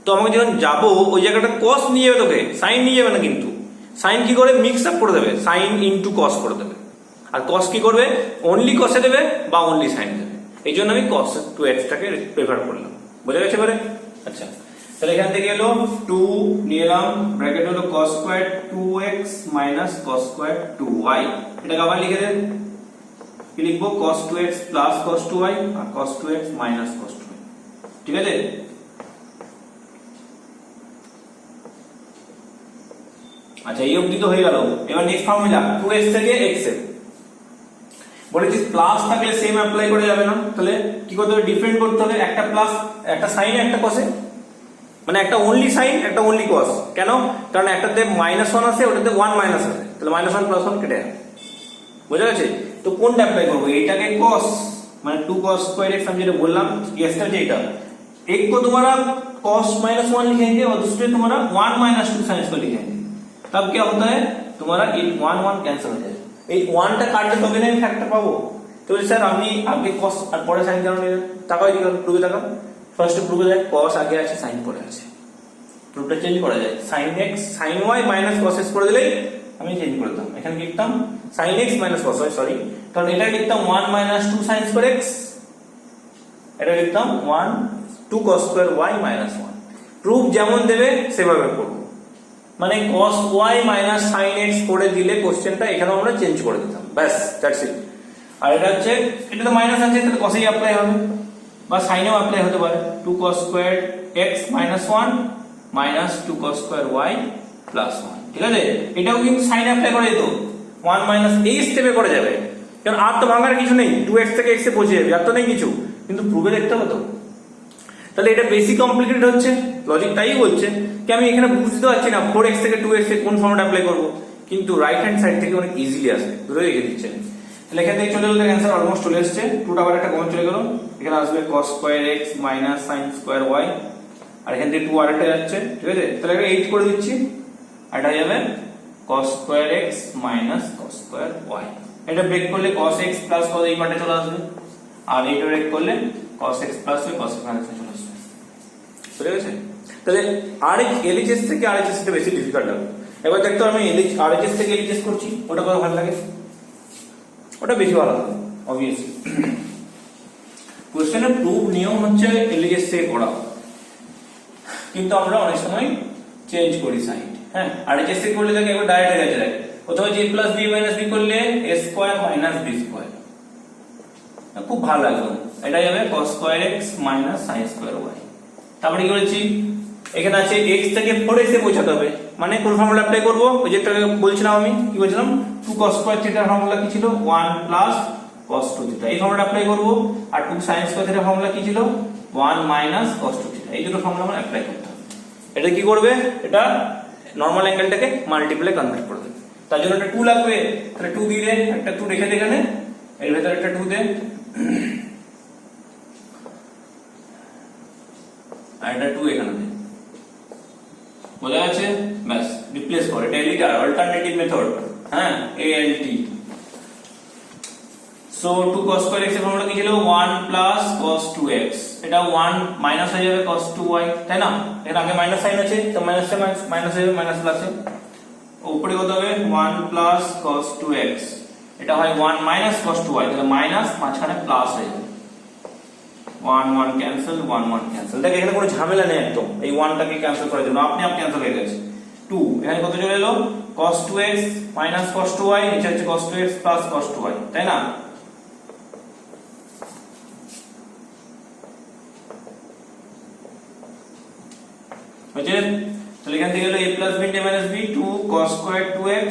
তো আমাকে যখন যাবো ওই জায়গাটা cos নিয়ে যাবে, তোকে সাইন নিয়ে যাবে না। কিন্তু সাইন কি করে, মিক্স আপ করে দেবে, সাইন ইনটু cos করে দেবে। আর cos কি করবে, অনলি cos-এ দেবে বা অনলি সাইনে দেবে। এই জন্য আমি cos 2x-টাকে প্রেফার করলাম। বোঝা গেছে এবারে? আচ্ছা, তাহলে এখান থেকে এলো 2 নিয়ে এলাম, ব্র্যাকেট হলো cos square 2x - cos square 2y। এটাকে আবার লিখে দেন, কি লিখবো, cos 2x plus cos 2y আর cos 2x minus cos 2y, ঠিক আছে? আচ্ছা, এই অবধি তো হয়ে গেল। এবার নেক্সট ফর্মুলা 2x থেকে x এর বলেছি প্লাস থাকলে সেম অ্যাপ্লাই করা যাবে না। তাহলে কি করতে হবে, ডিফারেন্ট করতে হবে, একটা প্লাস একটা সাইন একটা কসে, মানে একটা অনলি সাইন একটা অনলি কস। কেন, কারণ একটাতে -1 আছে ওটাতে 1 মাইনাস আছে, তাহলে -1 + 1 কেটে যাবে। বোঝা গেছে? তো কোনটা অ্যাপ্লাই করবো, এটাকে cos মানে 2 cos স্কয়ার x আমি যেটা বললাম, এক্সটা যে এটা एक को तुम्हारा cos -1 लिखेंगे और दूसरे तुम्हारा 1 - 2 sin स्क्वायर लिखेंगे। तब क्या होता है, तुम्हारा 1 कैंसिल हो जाएगा। এই 1 টা কাটলে তবে না আমি ফ্যাক্টর পাবো। তো স্যার আপনি আগে cos আর পরে sin কেন নিলেন? তাকাও এদিকে, প্রুফে তাকাও। ফার্স্ট প্রুফে যায় cos আগে আছে sin পরে আছে, প্রুফটা চেঞ্জ করা যায়। sin x sin y minus cos x করে দিলেই আমি চেঞ্জ করে দিতাম। এখানে লিখতাম sin x - cos y, sorry, কারণ এটা লিখতাম 1 - 2 sin স্কয়ার x, এটা লিখতাম 2 cos স্কয়ার y - 1। প্রুফ যেমন দেবে সেভাবে করব, মানে cos y - sin x করে দিলে কোশ্চেনটা এখানে আমরা চেঞ্জ করে দিতাম, ব্যাস দ্যাটস ইট। আর এটা হচ্ছে, এটা তো মাইনাস আছে তাহলে cos-এই অ্যাপ্লাই হবে বা sin-এও অ্যাপ্লাই হতে পারে। 2 cos square x - 1 - 2 cos square y + 1, ঠিক আছে? এটাও কিন্তু sin অ্যাপ্লাই করে দিত, 1 - এই স্টেপে করে যাবে, কারণ আর তো ভাঙার কিছু নেই, 2x থেকে x এ পৌঁছে যাবে, আর তো নেই কিছু। কিন্তু প্রুফে দেখতে হবে তো। তাহলে এটা বেশি কমপ্লিকেটেড হচ্ছে, লজিক তাই বলছে কি আমি এখানে বুঝতে পারছি না 4x থেকে 2x এ কোন ফর্মুলা অ্যাপ্লাই করব, কিন্তু রাইট হ্যান্ড সাইড থেকে অনেক ইজিলি আসবে, ধরে রেখে দিচ্ছে। তাহলে এখান থেকে চলে গেলে অ্যান্সার অলমোস্ট চলে এসেছে। 2টা আবার একটা কমন চলে গেল, এখানে আসবে cos square x - sin square y, আর এখান থেকে 2 আরেকটা যাচ্ছে, ঠিক আছে? তাহলে এটা 8 করে দিচ্ছি, আর এটা যাবে cos square x - cos square y। এটা ব্রেক করলে cos x প্লাস cos এই পার্টে চলে আসবে, আর এইটা ব্রেক করলে cos x plus cos x minus চলে আসবে। বুঝে গেছে? তাহলে LHS থেকে RHS টা বেশি ডিফিকাল্ট হবে। এবার দেখতো আমি RHS থেকে LHS করছি, ওটা কত ভালো লাগে, ওটা বেশি ভালো হবে অবভিয়াসলি। কোশ্চেনের প্রুফ নিয়ম হচ্ছে LHS থেকে করা, কিন্তু আমরা অনেক সময় চেঞ্জ করি সাইড। হ্যাঁ, RHS থেকে করলে দেখে একবার ডাইরেক্ট হয়ে যায়, অথবা a plus b minus b করলে a square minus b square, খুব ভালো লাগবে। এটা যাবে cos square x minus sin square y। তারপরে কি করেছি, এখানে আছে x থেকে 4x এ পৌঁছাতে হবে, মানে কোন ফর্মুলা অ্যাপ্লাই করব, ওই যেটা বলছিলাম আমি, কি বলছিলাম, 2 cos স্কয়ার থিটার ফর্মুলা কি ছিল, 1 প্লাস cos 2 থিটা, এই ফর্মুলাটা অ্যাপ্লাই করব। আর 2 sin স্কয়ার থিটার ফর্মুলা কি ছিল, 1 মাইনাস cos 2 থিটা, এই দুটো ফর্মুলা আমরা অ্যাপ্লাই করতে হবে। এটা কি করবে, এটা নরমাল অ্যাঙ্গেলটাকে মাল্টিপ্লাই কনভার্ট করে দেবে, তার জন্য একটা 2 লাগবে, তাহলে 2 দিয়ে দে, একটা 2 রেখে দে এখানে, এর ভেতরে একটা 2 দে, আর একটা 2 এখানে দে, বোঝা যাচ্ছে? ব্যাস, রিপ্লেস করে, এটা এলিটার অল্টারনেটিভ মেথড। হ্যাঁ, ALT। So 2 cos square x এর ফর্মুলা কি ছিল, 1 প্লাস cos 2x, এটা 1 মাইনাস হয়ে যাবে cos 2y, তাই না? এর আগে মাইনাস সাইন আছে, তো মাইনাস সে মাইনাস হয়ে যাবে, মাইনাস প্লাসে উপরে কত হবে, 1 প্লাস cos 2x, এটা হয় 1 মাইনাস cos 2y, তাহলে মাইনাস মাঝখানে প্লাস হয়ে যাবে, 1 1 ক্যান্সেল, 1 1 ক্যান্সেল। দেখো এখানে কোনো ঝামেলা নেই একদম, এই 1 টাকে ক্যান্সেল করার জন্য আপনি আপ ক্যান্সেল হয়ে গেছে। 2 এখানে কত চলে এলো, cos 2x minus cos 2y, নিচে হচ্ছে cos 2x plus cos 2y, তাই না? বুঝলে? তাহলে এখান থেকে হলো a plus b minus b, 2 cos square 2x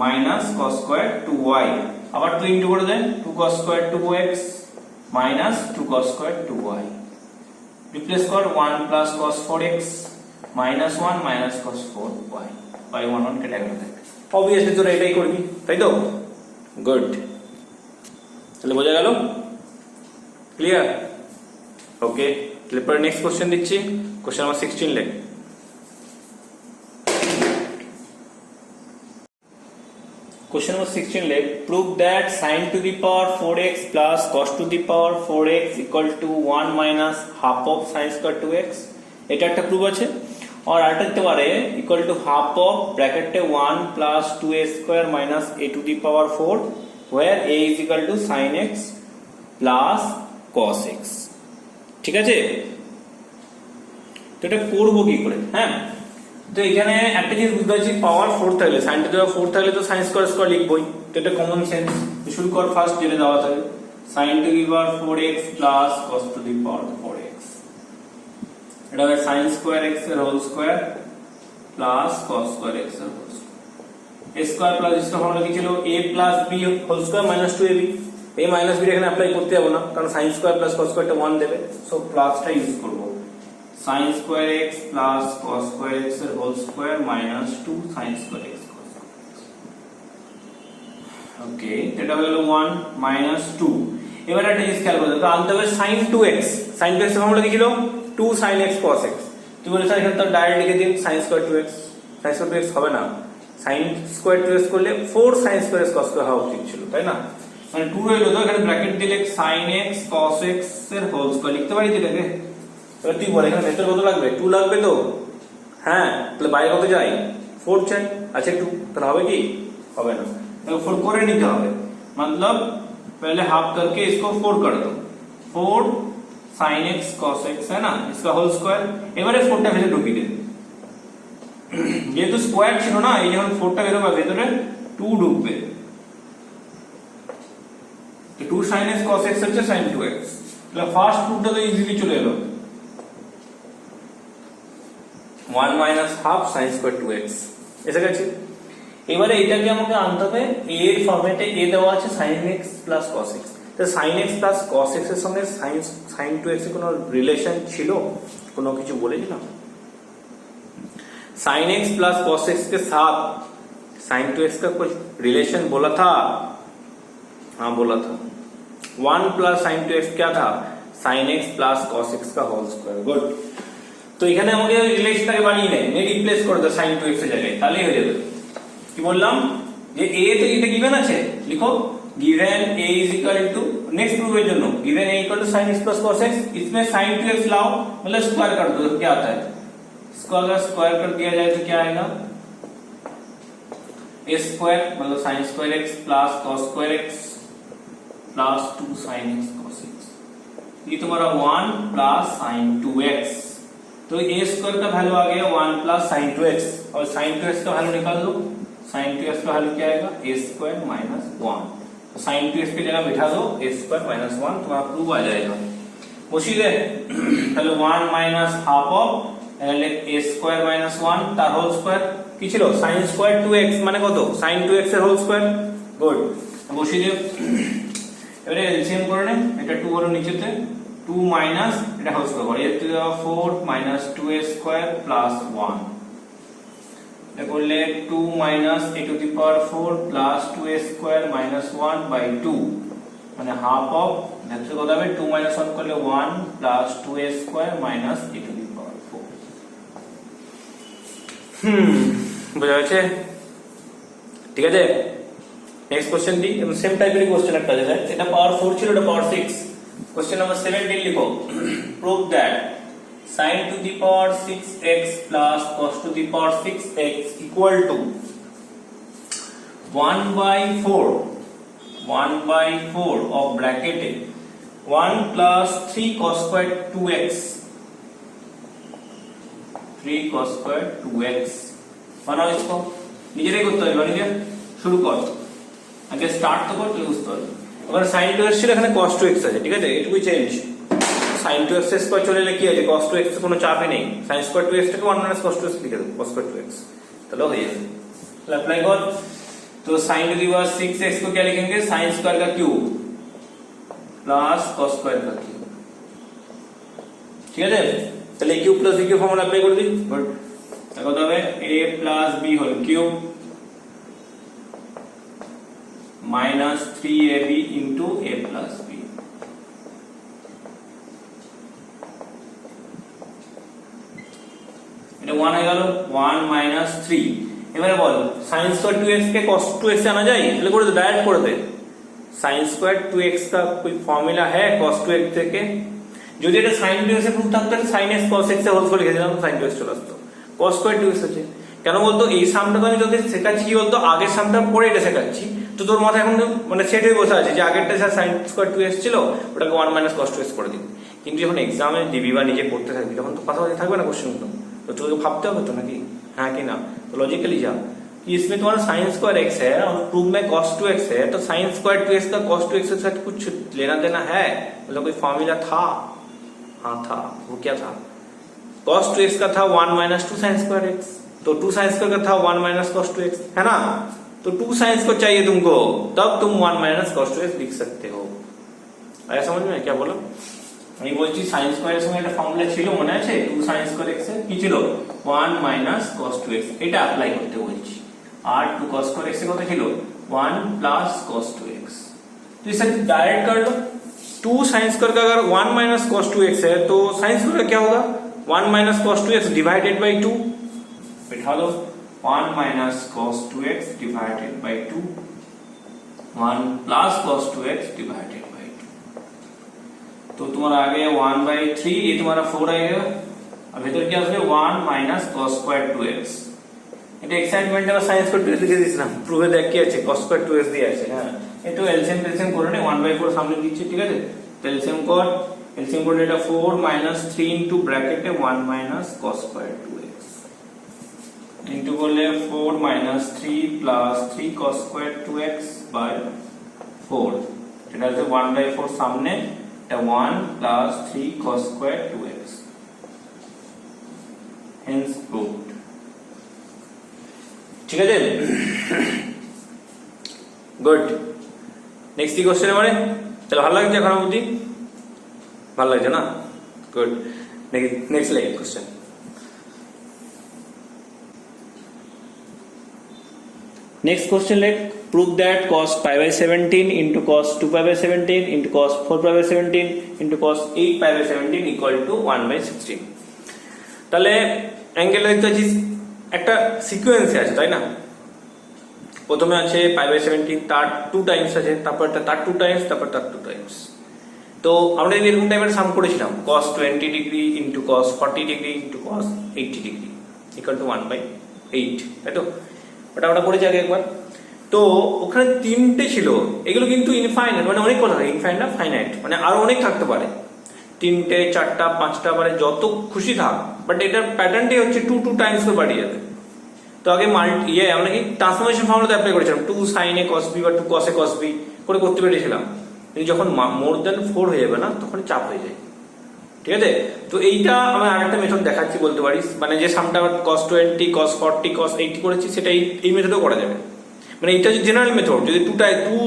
minus cos square 2y, আবার 2 ইনটু করে দেন, 2 cos square 2x minus 2 cos square 2y, replace কর, 1 plus cos 4x minus 1 minus cos 4y, by 1 1 কেটে গেল। অবভিয়াসলি তোরা এটাই করবি, তাই তো? গুড, তাহলে বোঝা গেল, ক্লিয়ার? ওকে, তাহলে পরে নেক্সট কোশ্চেন দিচ্ছি, কোশ্চেন নাম্বার 16 লেখ। Question number 16 leg, prove that sin to the power 4x plus cos to the power 4x equal to 1 minus half of sin square 2x, এটা একটা প্রুফ আছে। আর আরেকটা দিতে পারে equal to half of ব্র্যাকেটে 1 plus 2a square minus a to the power 4 where a is equal to sin x plus cos x, ঠিক আছে? তো এটা করব কি করে? হ্যাঁ, তো এখানে একটা জিনিস বুঝতে পারছি, পাওয়ার 4 থাকলে sin টু দি পাওয়ার 4 থাকলে তো sin স্কয়ার স্কয়ার লিখবই, তো এটা কমন সেন্স। শুরু কর ফার্স্ট যেটা দেওয়া থাকে, sin to the power 4x plus cos to the power 4x, এটা হবে sin স্কয়ার x এর whole square plus cos square x এর whole square, a square plus इसका ফর্মুলা কি ছিল, a plus b whole square minus 2ab, a minus b এখানে অ্যাপ্লাই করতে যাব না, কারণ sin স্কয়ার প্লাস cos স্কয়ারটা 1 দেবে, সো প্লাসটা ইউজ করব, sin square x plus cos square x এর whole square minus 2 sin square x cos square x। Okay, এটা হলো 1 মাইনাস 2। এবার একটা জিনিস খেয়াল করতে হবে, আনতে হবে sin 2x, sin 2x এর ফর্মুলা কি ছিল, 2 sin x cos x, তুই বলে স্যার এখানে তো ডাইরেক্ট লিখে দিন sin square 2x, sin square 2x হবে না, sin স্কয়ার 2x করলে 4 sin square x cos square হওয়া উচিত ছিল, তাই না? মানে 2 রইলো, তো এখানে ব্র্যাকেট দিলে sin x cos x এর হোল স্কয়ার লিখতে পারি দিলে। এবার তুই বল এখানে ভেতর কত লাগবে, 2 লাগবে তো? হ্যাঁ, তাহলে বাইরে কত চাই, 4 চাই, আছে 2, তাহলে হবে কি, হবে না, তাহলে 4 করে নিতে হবে, मतलब पहले हाफ करके इसको 4 कर दो, 4 sin x cos x है ना, इसका होल स्क्वायर, এবারে 4টা ভেতরে ঢুকিয়ে দে, যেহেতু স্কয়ার ছিল না, এই যখন 4টা বের হবে ভেতরে 2 ঢুকবে, তো 2 sin x cos x হচ্ছে sin 2x, তাহলে ফার্স্ট রুটটা তো ইজিলি চলে এলো, 1 minus half sin square 2x এসে গেছে। এবারে এটাকে আমাকে আনতে হবে a এর ফরম্যাটে, a দেওয়া আছে sin x plus cos x, তো sin x plus cos x এর সঙ্গে sin 2x এর কোনো রিলেশন ছিল, কোনো কিছু বলেছিলাম? sin x plus cos x के साथ sin 2x का कुछ रिलेशन बोला था? हाँ बोला था, 1 plus sin 2x क्या था, sin x plus cos x का होल स्क्वायर। गुड, তো এখানে আমাকে রিলেশনটাকে বানিয়ে নেয়, নে রিপ্লেস করে দাও sin 2x এর জায়গায়, তাহলেই হয়ে যাবে। কি বললাম যে a তে এটা গিভেন আছে, লিখো given a is equal to next proof के जন্য given a equal to sin x plus cos x, इसमें sin 2x लाओ मतलब स्क्वायर कर दो, क्या आता है इसको अगर स्क्वायर कर दिया जाए तो क्या आएगा a स्क्वायर मतलब sin square x plus cos square x plus 2 sin x cos x, ये तुम्हारा 1 प्लस sin 2x, तो a स्क्वायर का वैल्यू आ गया 1 प्लस sin 2x और sin 2x का वैल्यू निकाल दो, sin 2x का वैल्यू क्या आएगा a square minus 1, sin 2x की जगह बिठा दो a स्क्वायर माइनस 1, तुम्हारा प्रूफ आ जाएगा বুঝি গে তাহলে 1 মাইনাস হাফ অফ তাহলে a স্কয়ার মাইনাস 1 তার হোল স্কয়ার কি ছিল sin স্কয়ার 2x মানে কত sin 2x এর হোল স্কয়ার, গুড বসিয়ে দিও। এবারে এলসিএম করে নে, এটা 2 হলো নিচেতে 2 মাইনাস এটা হোল স্কয়ার করে a to the power 4 minus 2a square plus 1, এটা করলে 2 minus a to the power 4 plus 2a square minus 1 by 2 মানে হাফ অফ নেক্সট কত হবে 2 মাইনাস 1 করলে 1 plus 2a square minus a to the power 4। বুঝা গেছে? ঠিক আছে, নেক্সট কোশ্চেন দি সেম টাইপের কোশ্চেন একটা আছে, এটা পাওয়ার 4 ছিল, এটা পাওয়ার 6। কোশ্চেন নাম্বার 17 লিখো, prove that sin to the power 6x plus cos to the power 6x equal to 1/4 of bracket 1 plus 3 cos squared 2x 3 cos squared 2x बनाओ इसको, নিজেরাই করতে হবে, বানিয়ে শুরু কর, আগে স্টার্ট তো কর, তুই বুঝতে পারবি। এবার sin 2x ছিল, এখানে cos 2x আছে, ঠিক আছে, এটুকুই চেঞ্জ, sin 2x স্কয়ার চলে এলে কি আছে cos 2x এর কোনো চাপই নেই, sin স্কয়ার 2x টাকে 1 minus cos 2x লিখে দেব, cos square 2x তাহলে হয়ে যাবে। তাহলে अप्लाई कर, तो sin to the power 6x को क्या लिखेंगे sin स्क्वायर का क्यूब प्लस cos स्क्वायर का क्यूब, ठीक है। তাহলে क्यूब प्लस b के फॉर्मूला अप्लाई कर दी, गुड। কত হবে a plus b whole cube minus 3ab into a plus b, এটা 1 হয়ে গেল 1 minus 3। এবারে বল sin स्क्वायर 2x के cos 2x से आना जाए, তাহলে করে দে, डायरेक्ट कर दे, sin स्क्वायर 2x का कोई फॉर्मूला है cos 2x থেকে, যদি এটা sin 2x এর প্রুফ থাকতো sin x cos x এর হোল স্কয়ার লিখে দিলাম, sin 2x চলে আসতো, cos স্কয়ার 2x আছে। কেন বলতো এই সামটা তো আমি তোকে শেখাচ্ছি, কি বলতো আগের সামটা পরে এটা শেখাচ্ছি, তো তোর মাথায় এখন মানে সেট হয়ে বসে আছে যে আগেরটা যা sin স্কয়ার 2x ছিল ওটাকে 1 minus cos 2x করে দিই, কিন্তু যখন এক্সামে দিবি বা নিজে করতে থাকবি তখন তো পাশাপাশি থাকবে না কোশ্চেনগুলো, तो तुझे भापते हो तो नाकि हाँ कि ना, तो लॉजिकली जा कि इसमें तुम्हारा sin स्क्वायर x है और प्रूफ में cos 2x है, तो sin स्क्वायर 2x का cos 2x के साथ कुछ लेना देना है, मतलब कोई फॉर्मूला था, हाँ था, वो क्या था cos 2x का था 1 minus 2 sin स्क्वायर x, तो 2 sin स्क्वायर का था 1 minus cos 2x है ना, तो 2 sin को चाहिए तुमको, तब तुम 1 minus cos 2x लिख सकते हो। आया समझ में क्या बोलो? আমি বলছি sin স্কয়ারের সঙ্গে একটা ফর্মুলা ছিল মনে আছে 2 sin স্কয়ার x এর কি ছিল 1 minus cos 2x, এটা अप्लाई করতে বলছি, আর 2 cos स्क्वायर x এর কত ছিল 1 plus cos 2x, तो इसे डायरेक्ट कर लो, 2 sin स्क्वायर का अगर 1 minus cos 2x है तो sin स्क्वायर का क्या होगा 1 minus cos 2x divided by 2, बिठा दो 1 minus cos 2x divided by 2, 1 plus cos 2x divided, तो तुम्हारा आ गया 1/3, ये तुम्हारा 4 आएगा, अब इधर क्या আসবে 1 minus cos square 2x, এটা এক্সাইটমেন্ট এর sin square 2x লিখে দিছিলাম, প্রুফে দেখ কি আছে cos square 2x দিয়ে আছে, হ্যাঁ একটু এলসিএম করে নে, 1/4 সামনে দিচ্ছি, ঠিক আছে, তো এলসিএম করে এটা 4 minus 3 into ব্র্যাকেটে 1 minus cos square 2x into করলে 4 minus 3 plus 3 cos square 2x by 4, এটা হচ্ছে 1/4 সামনে 1 plus 3 cos square 2x, hence proved, ঠিক আছে, গুড। নেক্সট কি কোশ্চেন মানে তাহলে ভালো লাগছে এখন অবধি, ভালো লাগছে না, good. Next like question, next question let prove that cos pi by 17 into cos 2 pi by 17 into cos 4 pi by 17 into cos 8 pi by 17 equal to 1 by 16, তাহলে অ্যাঙ্গেল দেখতে পাচ্ছিস একটা সিকোয়েন্সে আছে তাই না, প্রথমে আছে π/17, তার 2 টাইমস আছে, তারপর তার 2 টাইমস, তারপর তার 2 টাইমস। তো আমরা এরকম টাইপের সাম করেছিলাম cos 20 degree into cos 40 degree into cos 80 degree equal to 1/8, তাই তো? ওটা আমরা করেছি আগে একবার। তো ওখানে 3টে ছিল, এগুলো কিন্তু ইনফাইনাইট, মানে অনেক কথা, ইনফাইনাইট না ফাইনাইট, মানে আরো অনেক থাকতে পারে, 3টে 4টা 5টা পারে, যত খুশি থাক, বাট এটার প্যাটার্নটি হচ্ছে 2 টাইমস করে বাড়িয়ে যাবে। তো আগে আমরা কি ট্রান্সফরমেশন ফর্মুলাতে অ্যাপ্লাই করেছিলাম, 2 sin a cos b বা 2 cos a cos b করে করতে পেরেছিলাম। কিন্তু যখন মোর দেন 4 হয়ে যাবে না, তখন চাপ হয়ে যায়, ঠিক আছে? তো এইটা আমি আরেকটা মেথড দেখাচ্ছি বলতে পারিস, মানে যে সামটা cos 20 cos 40 cos 80 করেছি, সেটা এই মেথডেও করা যাবে। মানে এটা হচ্ছে জেনারেল মেথড, যদি 2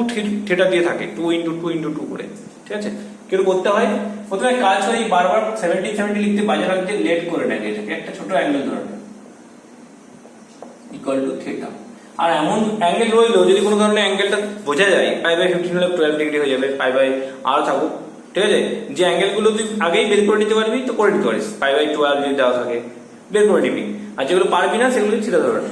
থিটা দিয়ে থাকে, 2 × 2 × 2 করে, ঠিক আছে? কেউ করতে হয়, প্রথমে কাজ হয় বারবার 70 লিখতে বাজে লাগতে লেট করে নেয়, এটাকে একটা ছোট অ্যাঙ্গেল ধরে নেয় ইকুয়াল টু থিটা। আর এমন অ্যাঙ্গেল রইলো, যদি কোনো কারণে অ্যাঙ্গেলটা বোঝা যায়, π/15 হলে 12 ডিগ্রি হয়ে যাবে, আর থাকুক, ঠিক আছে? যে অ্যাঙ্গেলগুলো তুই আগেই বের করে নিতে পারবি তো করে নিতে পারিস, π/12 যদি দেওয়া থাকে বের করে নিবি, আর যেগুলো পারবি না সেগুলো থিটা ধরে না,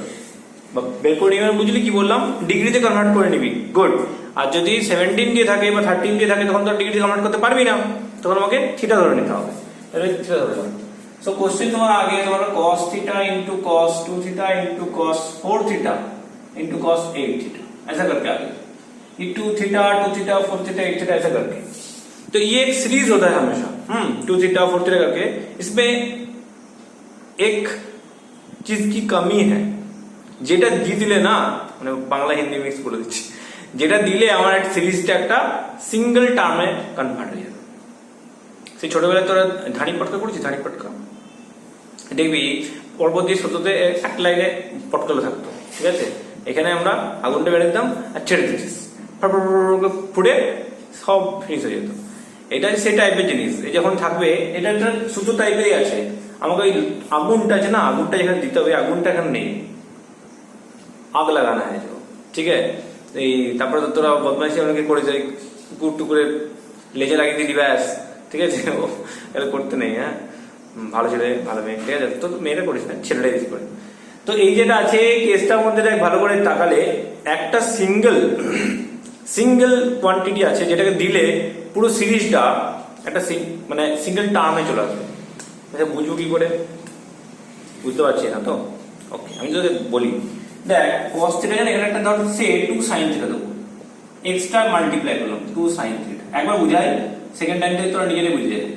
বা বের করে নিবি। বুঝলি কি বললাম? ডিগ্রিতে কনভার্ট করে নিবি, গুড। আর যদি 17 দিয়ে থাকে বা 13 দিয়ে থাকে, তখন তো ডিগ্রিতে কনভার্ট করতে পারবি না, তখন আমাকে থিটা ধরে নিতে হবে, থিটা ধরে নেবে। সো কোশ্চেন তোমার আগে তোমার cos theta into cos 2 theta into cos 4 theta into cos 8 theta ऐसा करके आगे, ये 2 थीटा 4 थीटा 8 थीटा ऐसा करके। तो ये एक सीरीज होता है हमेशा, 2 थीटा 4 थीटा करके। इसमें एक चीज की कमी है, যেটা দিয়ে দিলে না, মানে বাংলা হিন্দি মিক্স করে দিচ্ছি, যেটা দিলে আমার সিরিজটা একটা সিঙ্গেল টার্মে কনভার্ট হয়ে যাবে। সেই ছোটবেলায় তোরা ধানি পটকা করেছিস, ধানি পটকা দেখবি পরবর্তী সূত্রতে এক লাইনে পটকালো থাকতো, ঠিক আছে? এখানে আমরা আগুনটা বেড়ে দিতাম আর ছেড়ে দিচ্ছিস, ফুটে সব ফিনিশ হয়ে যেত। এটা সেই টাইপের জিনিস, এই যখন থাকবে এটা একটা সূত্র টাইপেরই আছে। আমাকে ওই আগুনটা আছে না, আগুনটা যেখানে দিতে হবে, আগুনটা এখানে নেই, আগ লাগানা হয়, ঠিক আছে? এই তারপরে তোরা বদমাইশি অনেকে করে যায়, কুকুর টুকুরে লেজে লাগিয়ে দিলি ব্যাস, ঠিক আছে? এটা করতে নেই, হ্যাঁ? ভালো ছেলে ভালো মেয়ে, ঠিক আছে? তো মেয়েরা করিস না, ছেলেটাই বেশি করে। তো এই যেটা আছে কেসটার মধ্যে দেখ ভালো করে তাকালে, একটা সিঙ্গেল কোয়ান্টিটি আছে, যেটাকে দিলে পুরো সিরিজটা একটা মানে সিঙ্গেল টার্মে চলে আসবে। আচ্ছা বুঝবো কি করে? বুঝতে পারছি না তো? ওকে, আমি যদি বলি, দেখ cos থিটা জানি, এখানে একটা ধর সে 2 sin থিটা দেবো, এক্সট্রা মাল্টিপ্লাই করলাম 2 sin থিটা, একবার বুঝাই, সেকেন্ড টাইম থেকে তোরা নিজেরাই বুঝে যাবে।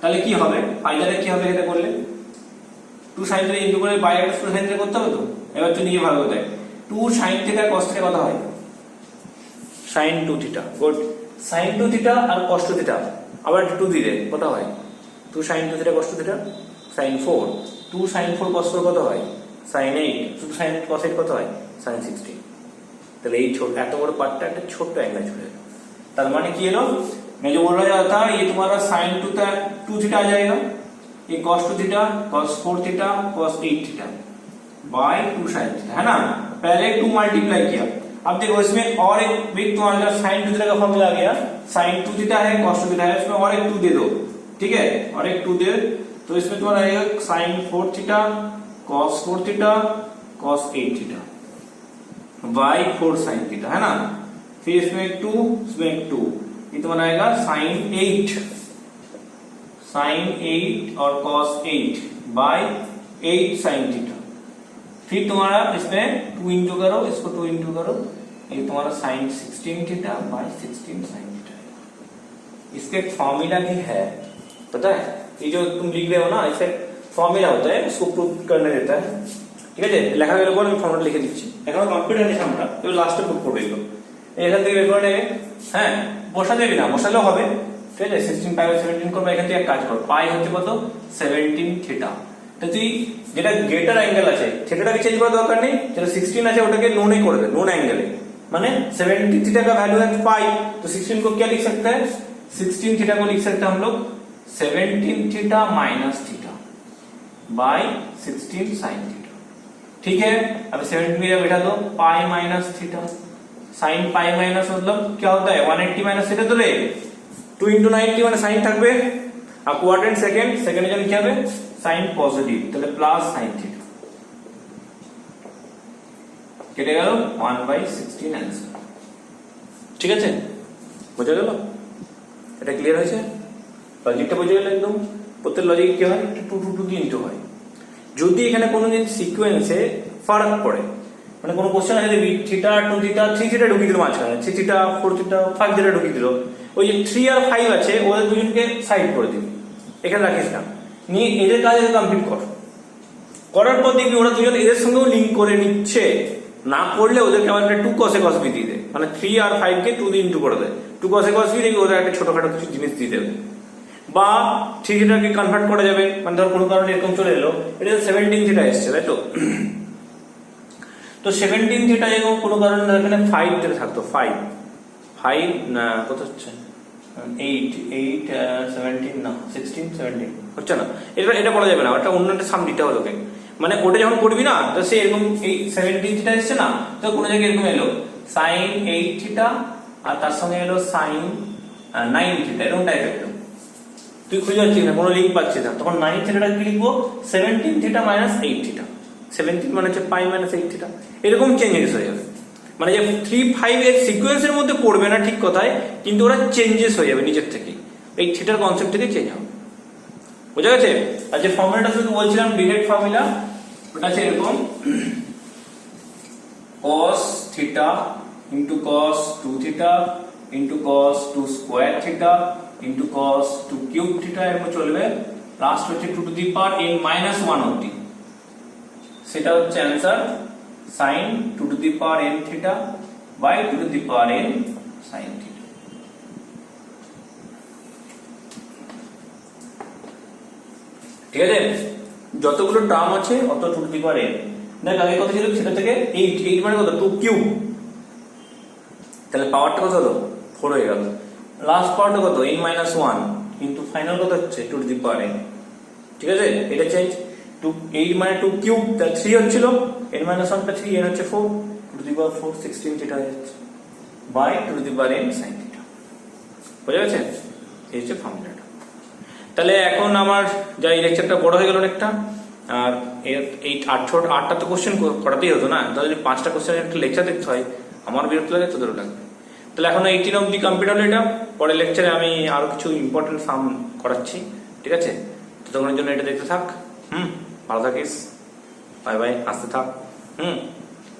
তাহলে কি হবে, ফাইনালে কি হবে এটা করলে? 2 sin থিটা ইনটু করে বাই 2 sin থিটা করতে হবে তো। এবার তুই নিজে ভালো করে দেখ, 2 sin থিটা cos থিটা কত হয়? sin 2 theta, good. sin 2 theta আর cos 2 থিটা আবার 2 দিলে কত হয়? 2 sin 2 theta cos 2 theta sin 4, 2 sin 4 cos 4 কত হয়? sin 8, শুধু sin 8 cos 8 কত হয়? sin 16। তাহলে এই ছোট এত বড় পার্টটা একটা ছোট্ট অ্যাঙ্গেল চলে যাবে। তার মানে কি হলো, मैं जो बोल रहा था ये तुम्हारा sin 2 थीटा आ जाएगा, ये cos 2 theta cos 4 theta cos 8 theta bye 2 sin theta, है ना? पहले 2 मल्टीप्लाई किया, अब देखो इसमें और एक बिग तुम्हारा sin 2 थीटा का फॉर्मूला आ गया, sin 2 थीटा है cos 2 थीटा है, इसमें और एक 2 दे दो, ठीक है? और एक 2 दे, तो इसमें तुम्हारा आएगा sin 4 theta cos 4 theta cos 8 theta bye 4 sin theta, है ना? फिर इसमें 2, इसमें 2, ये तुम्हारा आएगा sin 8 और cos 8 बाय 8 sin थीटा। फिर तुम्हारा इसमें 2 इंटू करो, इसको 2 इंटू करो, ये तुम्हारा sin 16 theta by 16 sin theta. इसके एक फॉर्मूला भी है, पता है? ये जो तुम लिख रहे हो ना, इसे फॉर्मूला होता है, उसको प्रूव करने देता है, ঠিক আছে? লেখা গেলে বল, আমি ফর্মুলা লিখে দিচ্ছি, এখন কম্পিউটার নিয়ে আমরা তো লাস্টে প্রুভ করব এগুলো। এখান থেকে বের করে নেবে, হ্যাঁ? বসা দেবে না, বসালেও হবে, ঠিক আছে? 16 π/17 করবে, এখান থেকে এক কাজ কর, পাই হচ্ছে কত? 17 থিটা। তো তুই যেটা গ্রেটার অ্যাঙ্গেল আছে সেটাকে চেঞ্জ করার দরকার নেই, যেটা 16 আছে ওটাকে নোনে করে দে, নোন অ্যাঙ্গেলে, মানে 17 थीटा का वैल्यू है पाई, तो 16 को क्या लिख सकते हैं? 16 थीटा को लिख सकते हैं हम लोग 17 theta minus theta by 16 sin theta, ठीक है? अब 17 में बैठा दो, pi minus theta, sin pi minus मतलब क्या होता है? 180 माइनस थीटा तो रे 2 into 90 মানে sin থাকবে, আর কোয়াড্রেন্ট সেকেন্ডের জন্য কি হবে? sin পজিটিভ, তাহলে প্লাস sin থিটা, কেটে গেল 1/16 অ্যান্সার। ঠিক আছে, বোঝা গেল? এটা ক্লিয়ার হয়েছে? লজিকটা বোঝা গেল একদম? প্রত্যেক লজিক কি হয়, 2 2 2 দিয়ে ইনটু হয়। যদি এখানে কোনো দিন সিকোয়েন্সে ফারাক পড়ে, মানে কোনো কোশ্চেন আছে দেখবি থিটা 2 থিটা 3 থিটা ঢুকিয়ে দিল মাঝখানে, 3 থিটা 4 থিটা 5 থিটা ঢুকিয়ে দিল, ওই যে 3 আর 5 আছে ওদের দুজনকে সাইড করে দিবি, এখানে রাখিস না, নিয়ে এদের কাজ কমপ্লিট কর। করার পর দেখবি ওরা দুজন এদের সঙ্গেও লিঙ্ক করে নিচ্ছে, না করলে ওদেরকে আবার একটা 2 cos a cos b দিয়ে দেয়, মানে 3 আর 5 কে 2 দিয়ে ইনটু করে দেয়, 2 cos a cos b দেখবি ওদের একটা ছোটখাটো কিছু জিনিস দিয়ে দেবে। বা 3 থিটাকে কনভার্ট করা যাবে, মানে ধর কোনো কারণে এরকম চলে এলো, এটা 17 থিটা এসছে তাই তো, তো 17 থিটা এরকম কোনো কারণে এখানে 5 থিটা থাকতো, 5 না কত হচ্ছে 8 17 না 16 17 হচ্ছে না, এটা বলা যাবে না, ওটা অন্য একটা সাম দিতে হবে তোকে, মানে ওটা যখন করবি না তো সে এরকম এই 17 থিটা এসছে না, তো কোনো জায়গায় এরকম এলো sin 8 থিটা আর তার সঙ্গে এলো sin 9 থিটা, এরকম টাইপের এলো, তুই খুঁজে পাচ্ছিস না, কোনো লিঙ্ক পাচ্ছিস না, তখন 9 থিটাটা কি লিখবো 17 থিটা মাইনাস 8 থিটা, 17 মানে হচ্ছে পাই মাইনাস 8 থিটা, এরকম চেঞ্জেস হয়ে যাবে, মানে যে 3 5 এর সিকোয়েন্সের মধ্যে পড়বে না ঠিক কথায়, কিন্তু ওরা চেঞ্জেস হয়ে যাবে নিজের থেকে, এই থিটার কনসেপ্ট থেকে চেঞ্জ হবে, বুঝা গেছে? আর যে ফর্মুলাটা শুধু বলছিলাম ডিরেক্ট ফর্মুলা, ওটা আছে এরকম cos theta into cos 2 theta into cos 2 square theta into cos 2 cube theta, এরকম চলবে, লাস্ট হচ্ছে 2 to the power n minus 1 অবধি, সেটা হচ্ছে answer sin 2 to the power n theta by 2 to the power n sin theta. ঠিক আছে, যতগুলো টার্ম আছে অত 2 টু দি পাওয়ার n, দেখ আগে কত ছিল, সেটা থেকে 8 মানে কত 2 কিউব, তাহলে পাওয়ারটা কত হলো 4 হয়ে গেল, লাস্ট পাওয়ারটা কত n মাইনাস 1, কিন্তু ফাইনাল কত হচ্ছে 2 টু দি পাওয়ার n। ঠিক আছে, এটা চেঞ্জ, 8 মানে 2 কিউব, তার 3 হচ্ছিল, n মাইনাস 1 টা 3, n হচ্ছে 4, 2 টু দি পাওয়ার 4 16 থিটা হয়ে যাচ্ছে by 2 to the power n sin theta, বুঝা গেছে? এই হচ্ছে ফর্মুলাটা। তাহলে এখন আমার যা এই লেকচারটা বড় হয়ে গেল অনেকটা, আর এই 8টা তো কোশ্চেন করাতেই হতো না, তাহলে যদি 5টা কোশ্চেনের একটা লেকচার দেখতে হয় আমার বিরক্ত লাগে, তোদেরও লাগবে। তাহলে এখন 18 অবধি কমপ্লিট হলো এটা, পরের লেকচারে আমি আরো কিছু ইম্পর্টেন্ট সাম করাচ্ছি, ঠিক আছে? ততক্ষণের জন্য এটা দেখতে থাক, ভালো থাকিস, বাই বাই, আসতে থাক,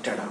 টাটা।